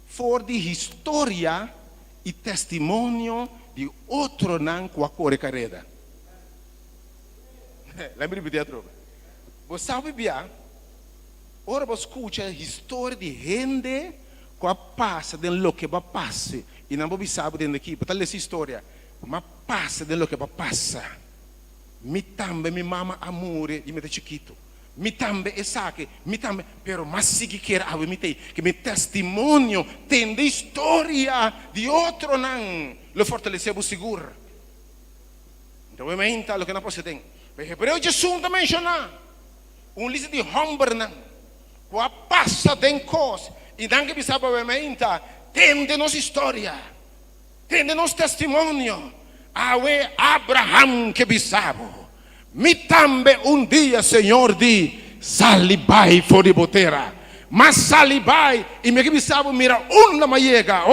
for de história e testemunho de outro não com a cor e carreira. Lembra de teatro? Você sabe bem? Ora você escuta a história de gente que passa de lo que vai passar e não você sabe dentro daqui. Para essa história, mas passa de lo que vai passar. Me também me mama amore e me de chiquito. Me também é saque, me também, pero mas se que quer a me tem que me testemunho tem de história de outro não, lo fortalecemos seguro. Então é menta lo que não pode ter. Hebreu Jesus também menciona lista de homem não, que passa de coisas e não que sabe é menta tem de nossa história, tem de nosso testemunho. Awe Abraham que bisabo. Me também dia, Senhor, de salibai fora boteira. Mas salibai, e me que sabe mira uma maiega,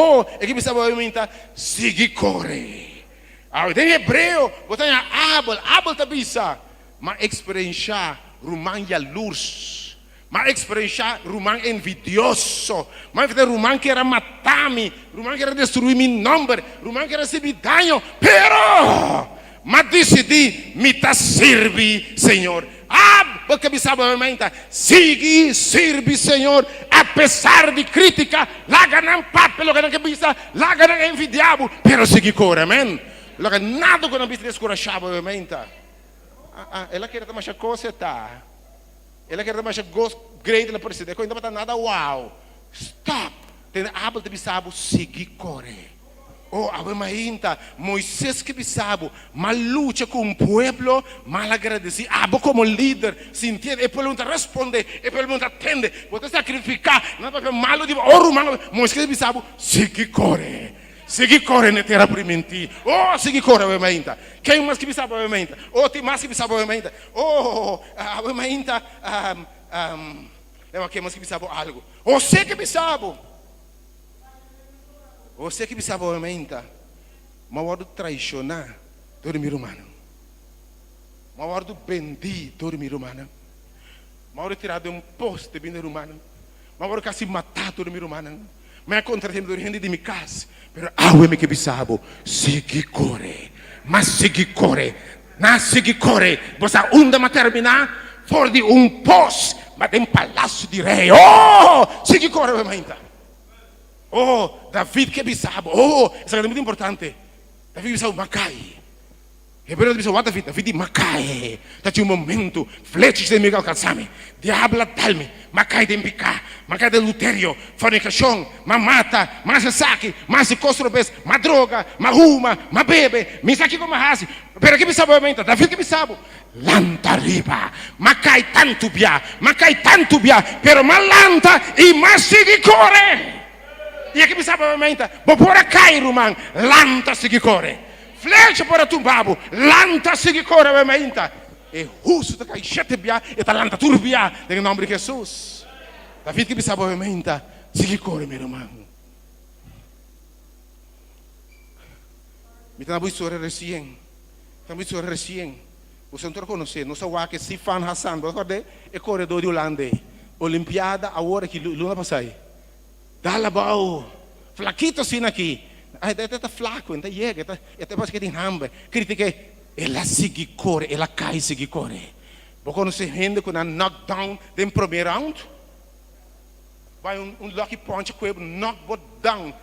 e que sabe minta sigue corre. Tem hebreu, botem Abel tabisa, mas experiência rumania luz. Mas experiência rumang envidioso. Mas rumang que era matar-me, rumang que era destruir meu nome, rumang que era receber dano, pero mas decidi me tá serve, Senhor. Porque me sabe sigue, serve, Senhor, apesar de crítica, lá ganham papo, lá ganham cabeça, lá ganham envidiado, pero sigue cor, amém? Lá nada que não viste descorachado, amém? Ela quer tomar coisa, tá? Ela quer tomar gosto grande na presidência, ainda não está nada uau. Stop. Tem abo de bisabo, sigue corre. Ave mainta, Moisés que bisabo, mal lucha com o pueblo, mal agradecido, abo como líder, se entende, e pergunta responde, e pergunta atende, você sacrificar, não é malo de rumano, Moisés que bisabo, sigue corre, Segui corre na terra primenti. Oh, segui corre o meinta. Quem mais que bisaba o meinta? Oh, tem mais que bisaba o meinta. Oh, o meinta leva quem mais que bisaba algo. Oh, sei que bisaba. Oh, sei que bisaba o meinta. Mas o traicionar dormir humano. Mas o bendir dormir humano. Mas o tirar de poste de humano. Mas o quase matar dormir humano. Mas contra tem dormir de minha casa. Pero awe me que bisabo, segui corre, mas segui corre, na segui corre, você unda ma terminar, for de post, mas tem palácio de rei, oh, segui corre, mainta. Oh, David que bisabo, oh, isso é muito importante. David bisabo macai. Hebreus bisabo, what David macai. Tá tinha momento, flechas de Miguel Calçame, diablo dalme, macai de picar. Macai de adultério, fornicação, mata, assassinato, sequestro, droga, ruma, bebe, misaki como hasi. Pero que bisabo aumenta, David que bisabo, lanta riba, macai tanto bia, pero malanta e mais segui corre. E que bisabo aumenta, bopora cai rumang, lanta segui corre. Flecha para tumbabo, lanta segui corre aumenta. E justo cai sete bia, e lanta turbia, em nome de Jesus. David que bisabo aumenta, segui corre, meu irmão. Me está muito sobre recém. Você não conhece, não sabe que se fan Hassan, você pode é corredor de Holanda, Olimpiada, a hora que Luna passai. Dá lá bau, flaquito assim aqui. Aí está flaco, então chega, até parece que tem hambre. Critica, ela segui corre, ela cai segui corre. Você conhece gente com a knockdown do primeiro round? Vai lucky punch com ele, knock bot down,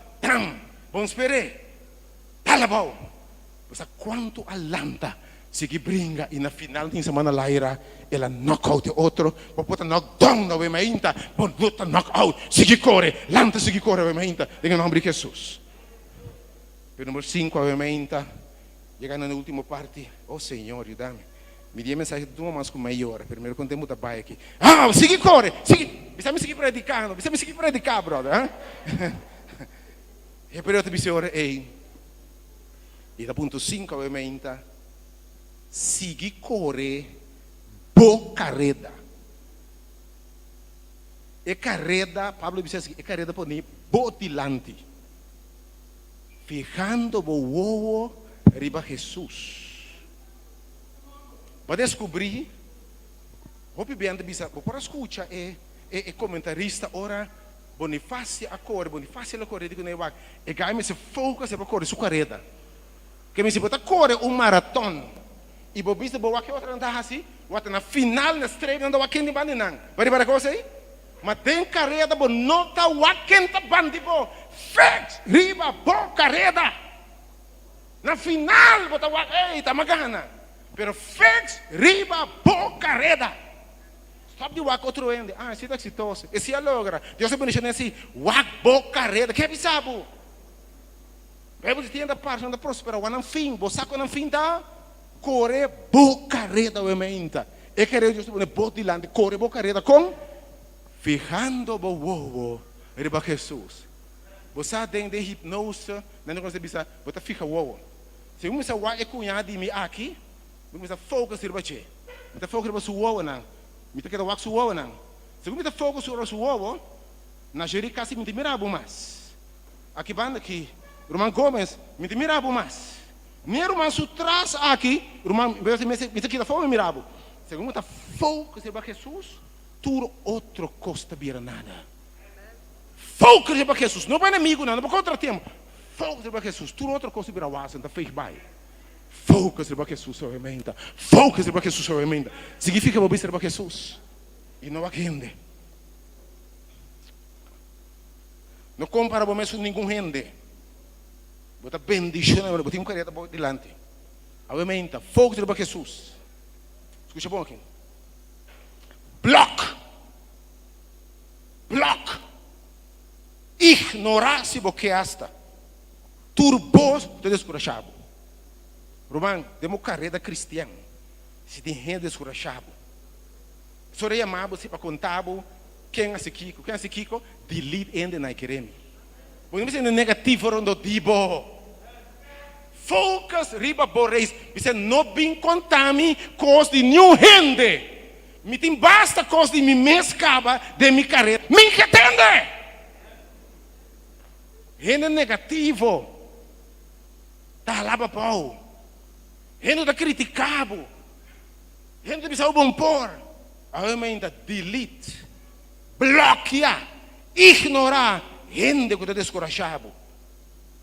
vamos esperar. Dá bom. Você quanto alanta se que brinca e na final de semana laira ela knockout outro, bota knockdown na vemainta, bota knockout, segui corre, lanta segui corre a vemainta, em nome de Jesus. Pero número 5 a vemainta, chegando na última parte, oh Senhor, ajuda-me. Me dê mensagem de uma mais com maior. Primeiro quando tem muita baia aqui. Ah, segui corre, segui. Você me seguir predicando, você me seguir predicar, brother. E per te Senhor, ei. E da ponto 5 ovviamente, segui corre, bo carreda. E carreda, Pablo dice assim, e carreda por mim, botilante. Fijando bo uovo riba Jesus. Para descobrir, vou bem bisa, para escutar e comentarista ora Bonifácio a corre de quando e gai me se foca se para correr sua carreira. Que me se bota corre maratón e bo bisa bo que outra anda assim, outra na final na estreia anda aqui de bandinang. Para coisa aí? Mas tem carreira bo nota wakenta bandibo. Fix riba bo carreira. Na final bota ei tá magana. Pero fez riba boa carreira. Stop de wak outro ende. Ah, se está exitoso. E se logra. Deus se bendice assim. Wak boa carreira. Que é bisabo? Bíblia tem da parte da próspera. O fim. Você com fim da corre boa carreira o ementa. E querer Deus pone boa dilante. Corre boa carreira com fijando bo ovo riba Jesus. Você tem de hipnose. Não consegue bisa. Você fica ovo. Se você vai e cunhado de mim aqui. Você foca sur bache. Você foca sobre o ovo não. Me tá querendo wax o ovo não. Se você foca sobre o ovo, na Jerica se me mirava mais. Aqui banda aqui, Roman Gomes me mirava mais. Meu irmão su traz aqui, Roman me tá querendo foca mirava. Se você foca sobre Jesus, tudo outro costa vira nada. Foca sobre Jesus, não é inimigo não, não é contra tempo. Foca sobre Jesus, tudo outro costa vira wasa, então fez bem. Focus sobre Jesus obviamente. Focus sobre Jesus obviamente. Significa que sobre Jesus. E não aqui. Não compara com nenhum gente. Bota bendição, bota um careta por delante. Obviamente, focus sobre Jesus. Escucha bom aqui. Block. Ignorar-se o que hasta. Turbos te descorachado. Romano, temos carreira cristã. Se tem gente descorachado. Só é amado se para contar quem é esse Kiko, delete ainda na querem. Podemos ser negativo rondo dibo. Focus riba boreis. Você não vem contar me coisa de nenhum gente. Me tem basta coisa de me mescaba de minha carreira. Me entende? Gente negativo. Tá lá para pau. Gente tá criticado. Gente bisa bom por. Ainda delete, bloquear, ignorar gente que está descorajado.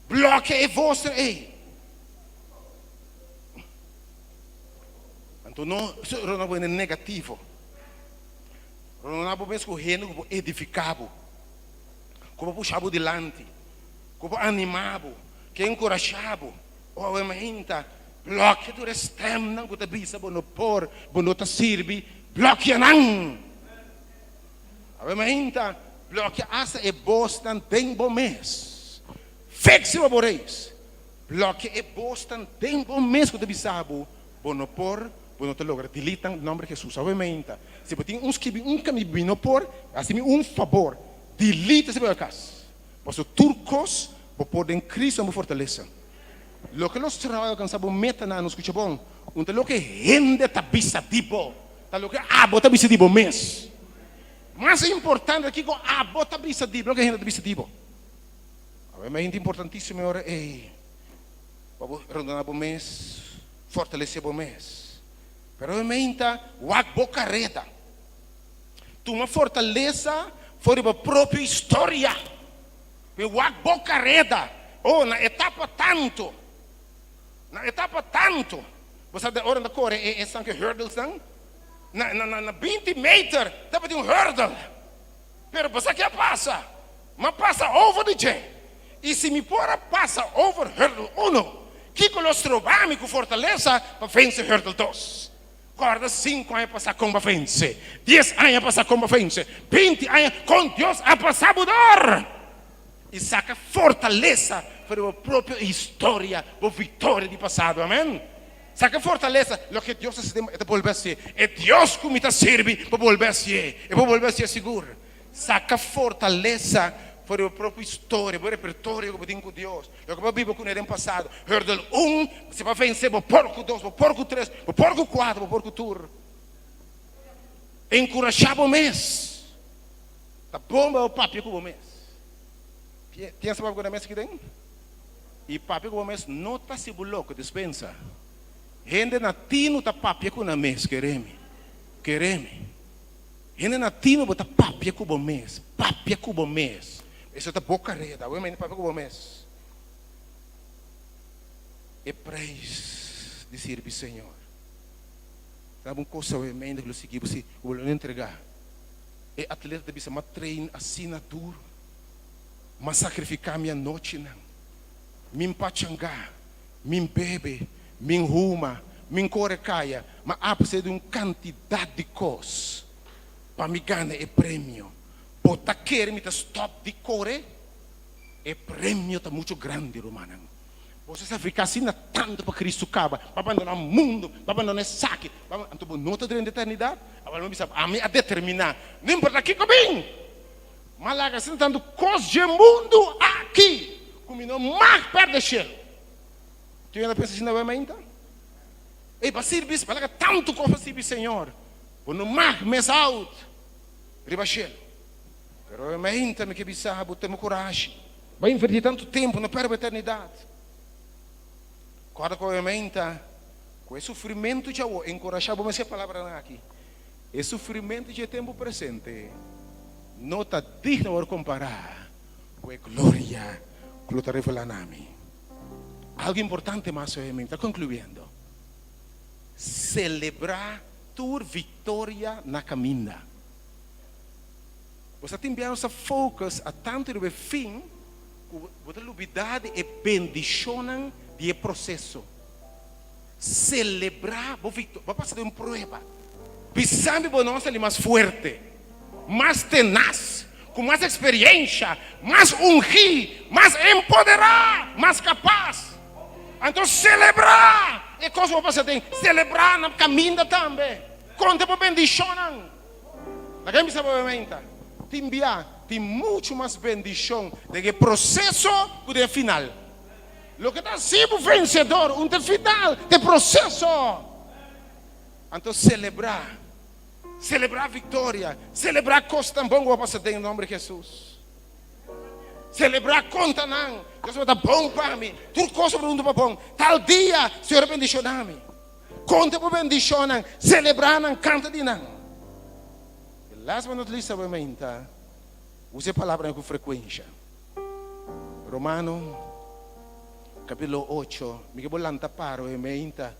Bloqueia você aí. Então não é negativo. Não é mesmo gente que é edificado, que é puxado adiante, que é animado, que é encorajado. Ou é ainda bloqueia do extremo que está bisa bom por, bom está serve. Bloqueia não. Ainda bloqueia essa é Boston tem bom mês. Fixe o boreis. Bloqueia é Boston tem bom mês que está bisa bom por. Não te logra, delita o nome de Jesus. Obviamente, se você tem um caminho por, assim um favor, delita esse podcast. Mas os turcos, podem Cristo me fortalecer. Lo que nós trabalhamos alcançamos meta na nos escuta bom, lo que rende tá bisa tipo, tá lo que bota bisa tipo mês. Mas é importante aqui que bota bisa tipo, lo que rende bisa tipo. Obviamente importantíssimo agora é, vamos rondar o mês, fortalecer o mês. Pero obviamente, wag boca reta. Tu uma fortaleza foi a própria história. Wag boca reta. Oh, na etapa tanto. Você de hora da cor é sangue hurdles não? Na 20 metros, deve ter hurdle. Pero você que passa? Mas passa over the chain. E se me pora passa over hurdle 1, que nós trobamos com fortaleza para vencer hurdle 2. Guarda 5 anos passar como vence, 10 anos passar como vence, 20 anos com Deus a passar mudar. E saca fortaleza para a própria história, a vitória do passado, amém? Saca fortaleza, o que Deus está volver a ser. É Deus que me está servindo para volver a ser, e para volver a ser seguro. Saca fortaleza para a própria história, para o repertório que eu tenho com Deus. O que eu vivo com ele no passado. Hurdle 1, você vai vencer o porco 2, o porco 3, o porco 4, o porco tour. Encorajar o mês. A bomba é o papi com o mês. Tem essa papi com o mês aqui dentro? E papi com o mês não está se louco, dispensa. Gente nativa está papi com o mês, quereme. Gente nativa está papi com o mês. Papi com o mês. Isso é boca reta, obviamente, papi com o mês. É praise de servir Senhor. Sabe uma coisa, obviamente, que eu segui, você vou entregar. É atleta de uma treino assinatura. Mas sacrificar minha noite, não. Min pachanga, min bebe, min ruma, min corecaia. Mas há de uma quantidade de coisas para me ganhar é prêmio. Bota querer me stop de correr, é prêmio tá muito grande, romano. Você se ficar assim tanto para Cristo acaba, para abandonar o mundo, para abandonar esse saque, então não está dentro da eternidade. Agora me sabe, a determinar, não importa aqui comigo. Mas lá assim tanto coisa de mundo aqui, como não mais perto do céu. Tu ainda pensa assim na vermelha? E para servir, para lá tanto como servir Senhor, por não mais alto, riba céu. Pero obviamente me que bizarro, temos coragem. Vai invertir tanto tempo, não perde a eternidade. Agora, obviamente, com esse sofrimento já vou encorajar, vou essa palavra aqui. Esse sofrimento de tempo presente não está digno de comparar com a glória que está revelando a mim. Algo importante mais, obviamente, concluindo. Celebrar tua vitória na caminhada. Você tem que essa focus a tanto do fim, que a novidade é bendição de processo. Celebrar, vai passar de uma prova. Pensando que nós é mais forte, mais tenaz, com mais experiência, mais ungir, mais empoderar, mais capaz. Então celebrar é coisa que você tem. Celebrar na caminhada também. Conta para bendição. Ninguém me sabe obviamente. Te enviar tem muito mais bendição do que o processo do dia final. O que está sendo vencedor, um final do processo. Então, celebrar a vitória, celebrar costa bom, vou passar em nome de Jesus. Celebrar conta não, Deus está bom para mim, tudo coisa para bom. Tal dia, Senhor bendicioname. Conta por bendição, celebrar não, canta de não. Last but not least, use a palavra com frequência. Romano, capítulo 8, me vou lançar para o meinta,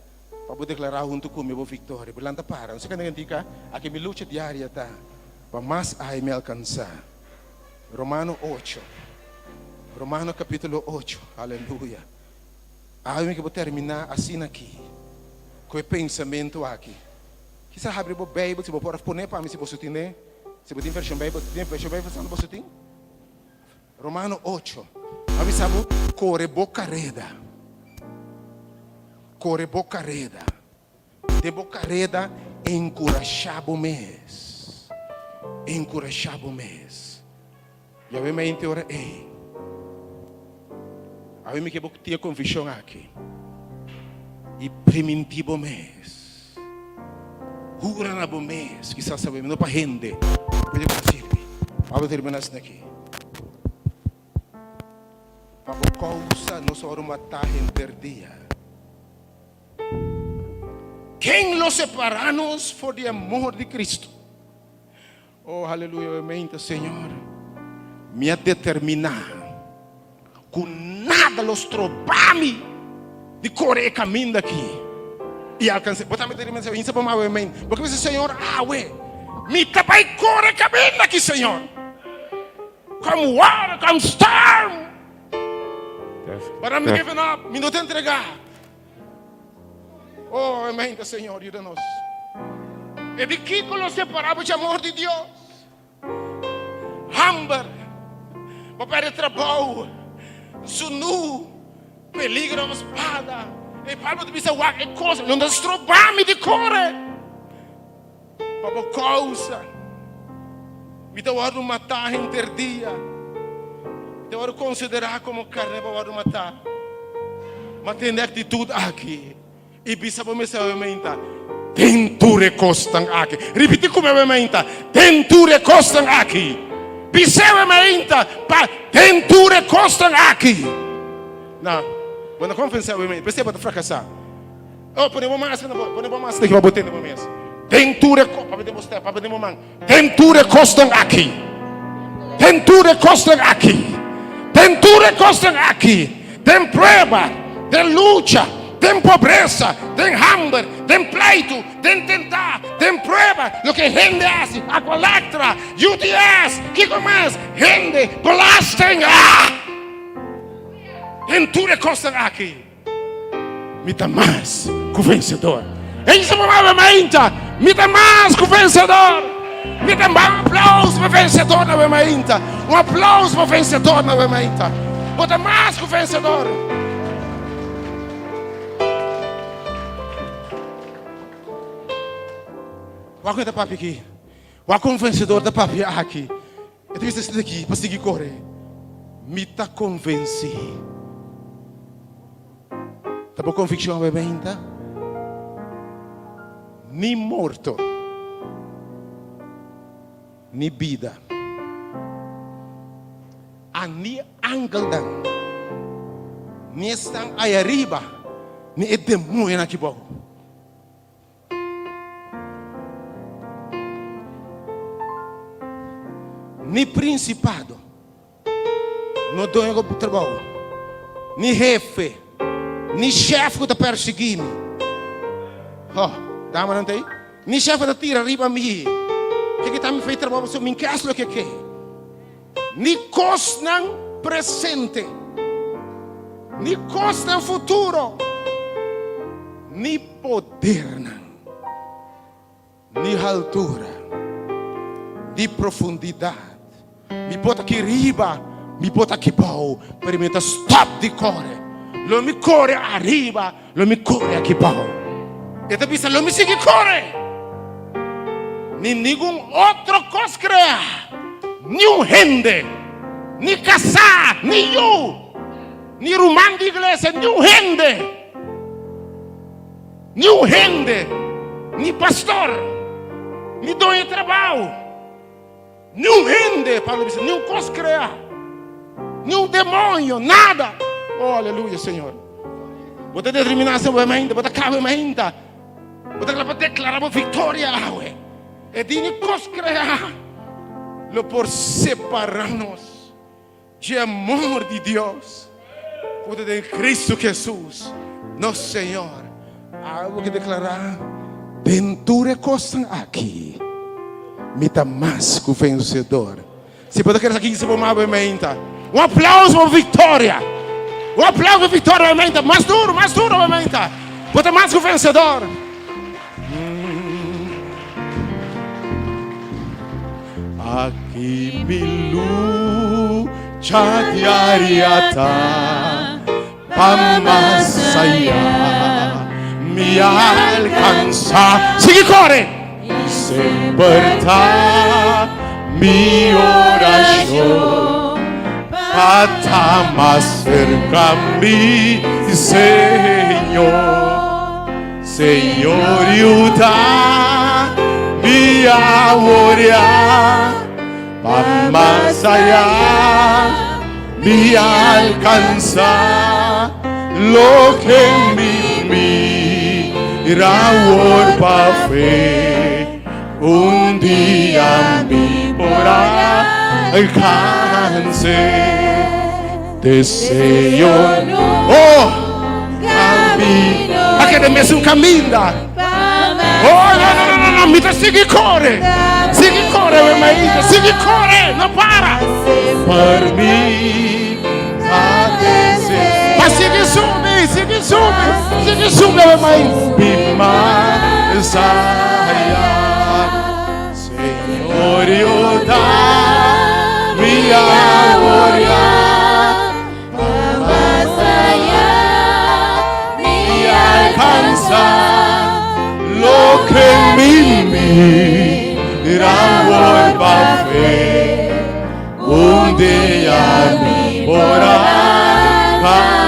para poder declarar junto comigo a vitória. Vou lançar para, não sei quando diga, aqui minha luta diária tá, para mais ai me alcançar. Romano 8, Romano capítulo 8, aleluia. Aí me vou terminar assim aqui, com o pensamento aqui. Quizá abre a Bíblia, se você pode pôr para mim, se você tem, se você tem versão Bíblia, se você tem. Romano 8. Avisamos, corre boca reda. Corre boca reda. De boca reda, encorajado mês. Encorajado mês. E aí me entende, ei. Aí me quero ter convicção aqui. E primitivo mês. Hura na bom mês, quizás sabemos, não para gente. Pode participar. Vamos terminar isso aqui. Para a causa, nós vamos matar gente dia. Quem nos separamos por o amor de Cristo? Oh, aleluia, amém, Senhor. Me determinar com nada los trobame de correr caminho daqui. E alcancei. Botar me determinação, isso é para o amém. Porque você, Senhor, me tapai correr caminho daqui, Senhor. Come water, come storm. But I'm giving up. Me não te entregar. Oh, amém, Senhor, ajuda-nos. E de que nos separamos de amor de Deus? Hamber, papel de trabalho, sunu, peligro, espada, e palma de bisa wak, e coisa, não nos trobamos de correr. Para causa, me dá hora de matar interdia. Me dá hora de considerar como carne para matar. Mas tem atitude aqui. E bisa para me aumentar. Tenture costam aqui. Repeti como eu aumenta. Tenture costam aqui. Bisa aumenta. Tenture costam aqui. Não. Quando confessar o aumenta. Perceba para fracassar. Oh, podemos mais. Podemos mais. Tem que botar no mês. Tenture costam aqui. Tenture costam aqui. Tenture costam aqui. Tem prueba. Tem luta. Tem pobreza, tem hambre, tem pleito, tem tentar, tem prueba. Lo que gente hace, alcoólatra, UTS, que mais? Gente, blasting. Tenture costam aqui. Me dá mais que o vencedor. Isso me dá mais que o vencedor. Me dá mais aplauso para o vencedor na mementa. Aplauso para o vencedor na mementa. Me dá mais que o vencedor. Qual é o papi aqui? Qual é o vencedor da papi aqui? Eu tenho visto aqui para seguir correr. Me está convencido. Está por convicção, bebê, tá? Ni morto, ni vida, ni angeldan, ni estão aí arriba, ni demônio aqui abaixo. Ni principado, no dono do trabalho, ni jefe, ni chefe que está perseguindo. Oh, dama não tem? Ni chefe da tira arriba a mim. Que está me feito trabalho, você me encaixa o que é? Ni costam presente, ni costam futuro, ni poder, ni altura, ni profundidade. Me bota aqui riba, me bota aqui bom, para mim stop de corre. Lo me corre arriba, lo me corre aqui bom. E te pensa, lo me sigue corre. Nem nenhum outro coisa criar. ni un gente, ni casa, ni yo, ni rumán de iglesia, ni un gente, ni pastor, ni dono de trabajo, ni un gente, Pablo dice, ni un coscrea, ni un demonio, nada. Oh, aleluya, Señor. Vos te determinaste, vos te acabas, vos te declaramos victoria, y ni coscrea, lo por separarnos de amor de Dios, poder de Cristo Jesús, no Señor. Algo que declarar, ventura costan aqui, me tá mais que o vencedor. Se pode querer aqui que se formar, um aplauso para vitória. Um aplauso para vitória, mais duro, bota mais que o vencedor. Aqui me lucha diaria tá, para mais allá me alcançar. Sigue, corre. Sempre tá mi oração para estar mais cerca a mim, Senhor, ajuda me a orar para mais allá me alcançar lo que me mira por fe, un día me podrá alcance. Deseo, oh, camino, aquele mesmo caminho. Oh, não, me sigue corre, meu marido, sigue corre, não para. Por mim, mas sigue sube, meu marido. Mais allá, Senhor, ajuda me a orar, mais allá me alcançar lo que me mira por fe, un día me podrá alcançar.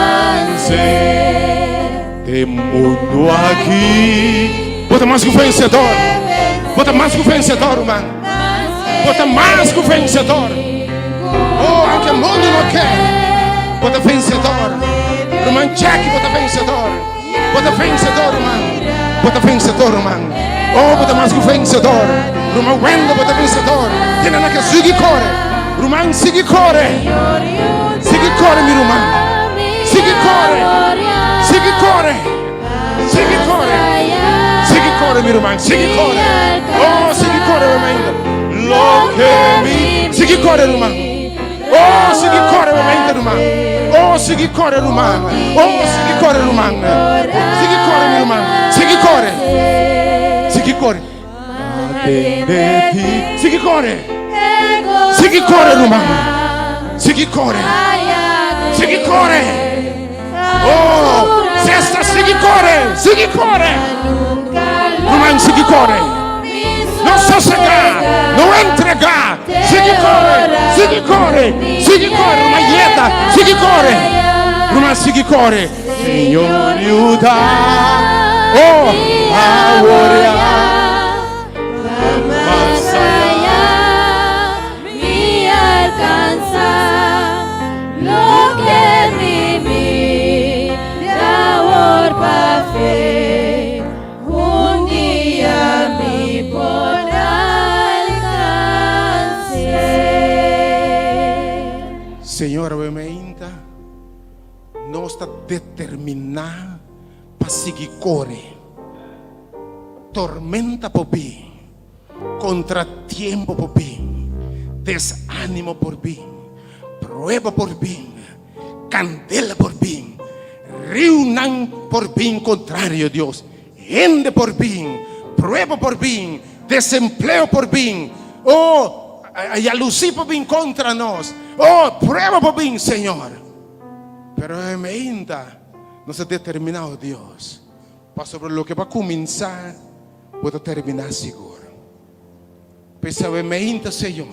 Tem mundo aqui, bota mais que o vencedor, bota mais que o vencedor, mano, bota mais que o vencedor. Oh, aunque o mundo não quer, bota vencedor. Irmão Jack, bota vencedor, mano, bota vencedor, mano. Oh, bota mais que o vencedor. Irmão Wendel, bota vencedor. Tem nada que sigue corre, irmão, sigue corre, meu irmão, sigue corre, meu irmão, sigue corre. Oh, sigue corre, meu irmão. Lo que me, sigue corre, irmão. Oh, sigue corre, meu irmão. Oh, sigue corre, irmão. Oh, sigue corre, irmão. Sigue corre, meu irmão. Sigue corre. Sigue corre. Sigue corre. Sigue corre, irmão. Sigue corre. Sigue corre. Oh, sexta, sigue corre. Irmão, sigue corre. Não sossegar, não entregar. Sigue corre, irmã Ieda, sigue corre. Irmã, sigue corre. Senhor, ajuda, oh, a orar, mais allá me alcanza lo que me mira por fe, un día me podrá alcanzar. Senhor, obviamente, não está determinado para seguir corre. Tormenta por mim, contratiempo por mim, desânimo por mim, prueba por mim, candela por mim, reúnan por mim contrário, Deus, gente por mim, prueba por mim, desempleo por mim, oh, a luz por mim contra nós, oh, prueba por mim, Senhor. Pero ainda não se determinado, Deus, para sobre lo que vai começar, puedo terminar seguro. Pensa ainda, Senhor,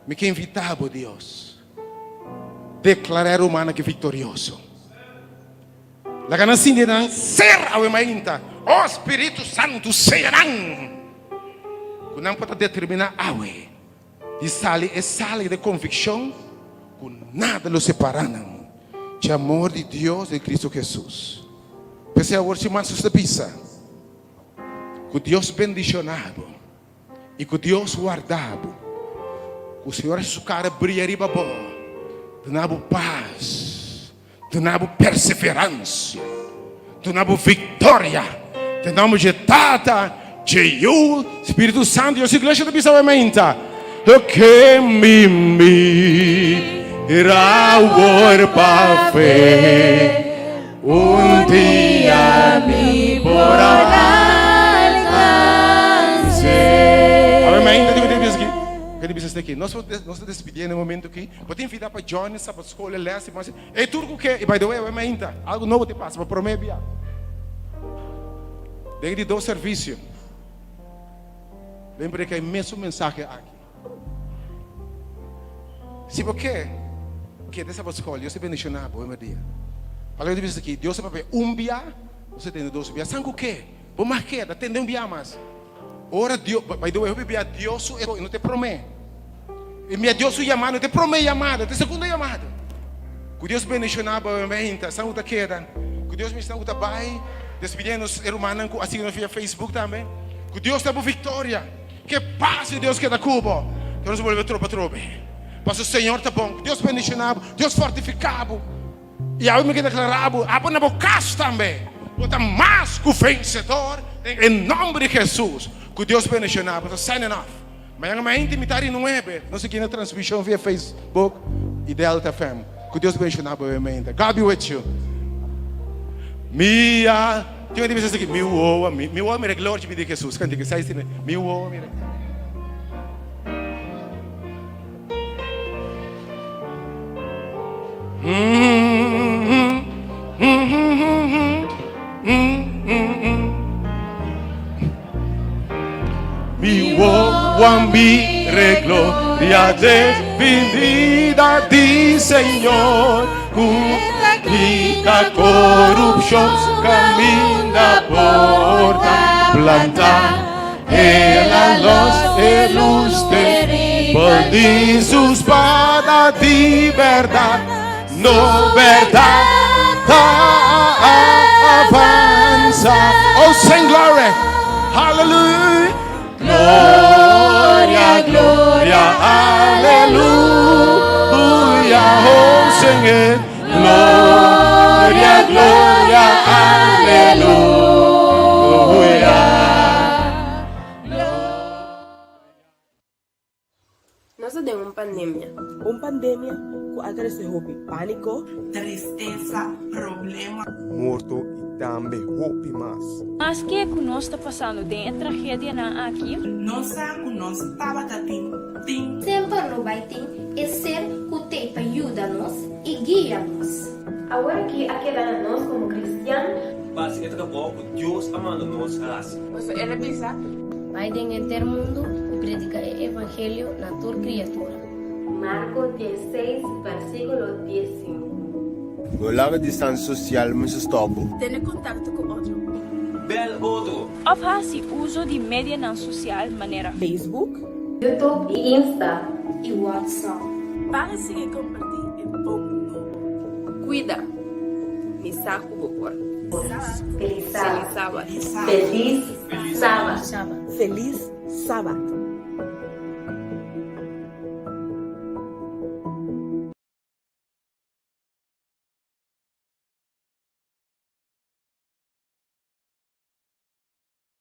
me quer invitar a Deus. Declarar humana que é vitorioso. La ganância de não ser a ainda. O Espírito Santo serão. Que não pode determinar a e sale de convicção. Que nada lo separam. De amor de Deus e Cristo Jesus. Pensei a hoje mais esta pisa. Que Deus bendicionado. E que Deus guardado. Que o Senhor sua cara brilharia bom. Donava paz. Donava perseverança. Donava vitória. Donava jetada. Jeú, Espírito Santo. E a igreja da Bisa aumenta. O que me irá o para fé. Dia me porá alcance. Agora ainda tem aqui. Quero dizer aqui. Nós nos despedimos no momento aqui. Pode enviar para Johnny, para a escola, lesse, mas é tudo que e by the way, ainda algo novo te passa, para prometer. Desde do serviço. Lembre que é o mesmo mensagem aqui. Se porque que dessa escola, eu se bendicionar, bom dia. Fala eu disse aqui, Deus é para bia, você tem 2 bia. Sabe o que? Vou marcar, tem bia mais. Ora Deus, vai do eu bia Deus, eu não te prometo. E minha Deus o chamado, não te prometo chamada, te segunda chamada. Que Deus bendicionar, bom dia. Sabe o que queda? Que Deus me está o trabalho, despedindo os irmãos, assim no Facebook também. Que Deus está por vitória. Que paz de Deus que da Cuba. Que nós volvemos tropa. Mas o Senhor está bom. Deus bendicionado, Deus fortificado. E aí me declarava, abre na boca também. Bota mais que o vencedor, em nome de Jesus. Que Deus bendicionado, está signing off. Mas a minha intimidade não é, não sei quem na transmissão via Facebook e Delta FM. Que Deus bendicionado, obviamente. God be with you. Minha, tinha que dizer aqui, meu homem, glória de Jesus. Cante que sai assim, meu homem. Mi uomini gloria divinidad di Señor, cuya corrupción camina porta, planta en la luz de por su espada de verdad, no verdad avanza. Oh, sing glory, hallelujah. Gloria, gloria, aleluya. Oh, sing it. Gloria, gloria, aleluya. Nós temos uma pandemia. Uma pandemia que agresse hobby, pânico, tristeza, problema, morto e também roupa mais. Mas que nós está passando tem tragédia na aqui? Nossa, que nós estava tem. Sempre não vai ter é ser que tem para ajudar-nos e guiar-nos. Agora que aquela nós como cristianos, mas é bom que Deus amando nós raça. Você é pensar, vai ter mundo e predicar o evangelho na tua criatura. Marcos 16, versículo 15. Guardar distância social, mas stop. Ter contato com outro. Bel outro. Of hasi uso de mídia não social maneira Facebook, YouTube e Insta E WhatsApp. para seguir compartilhar em bom mundo. Cuida. Me saco bocor. Feliz sábado. Feliz sábado. Feliz sábado. Feliz sábado.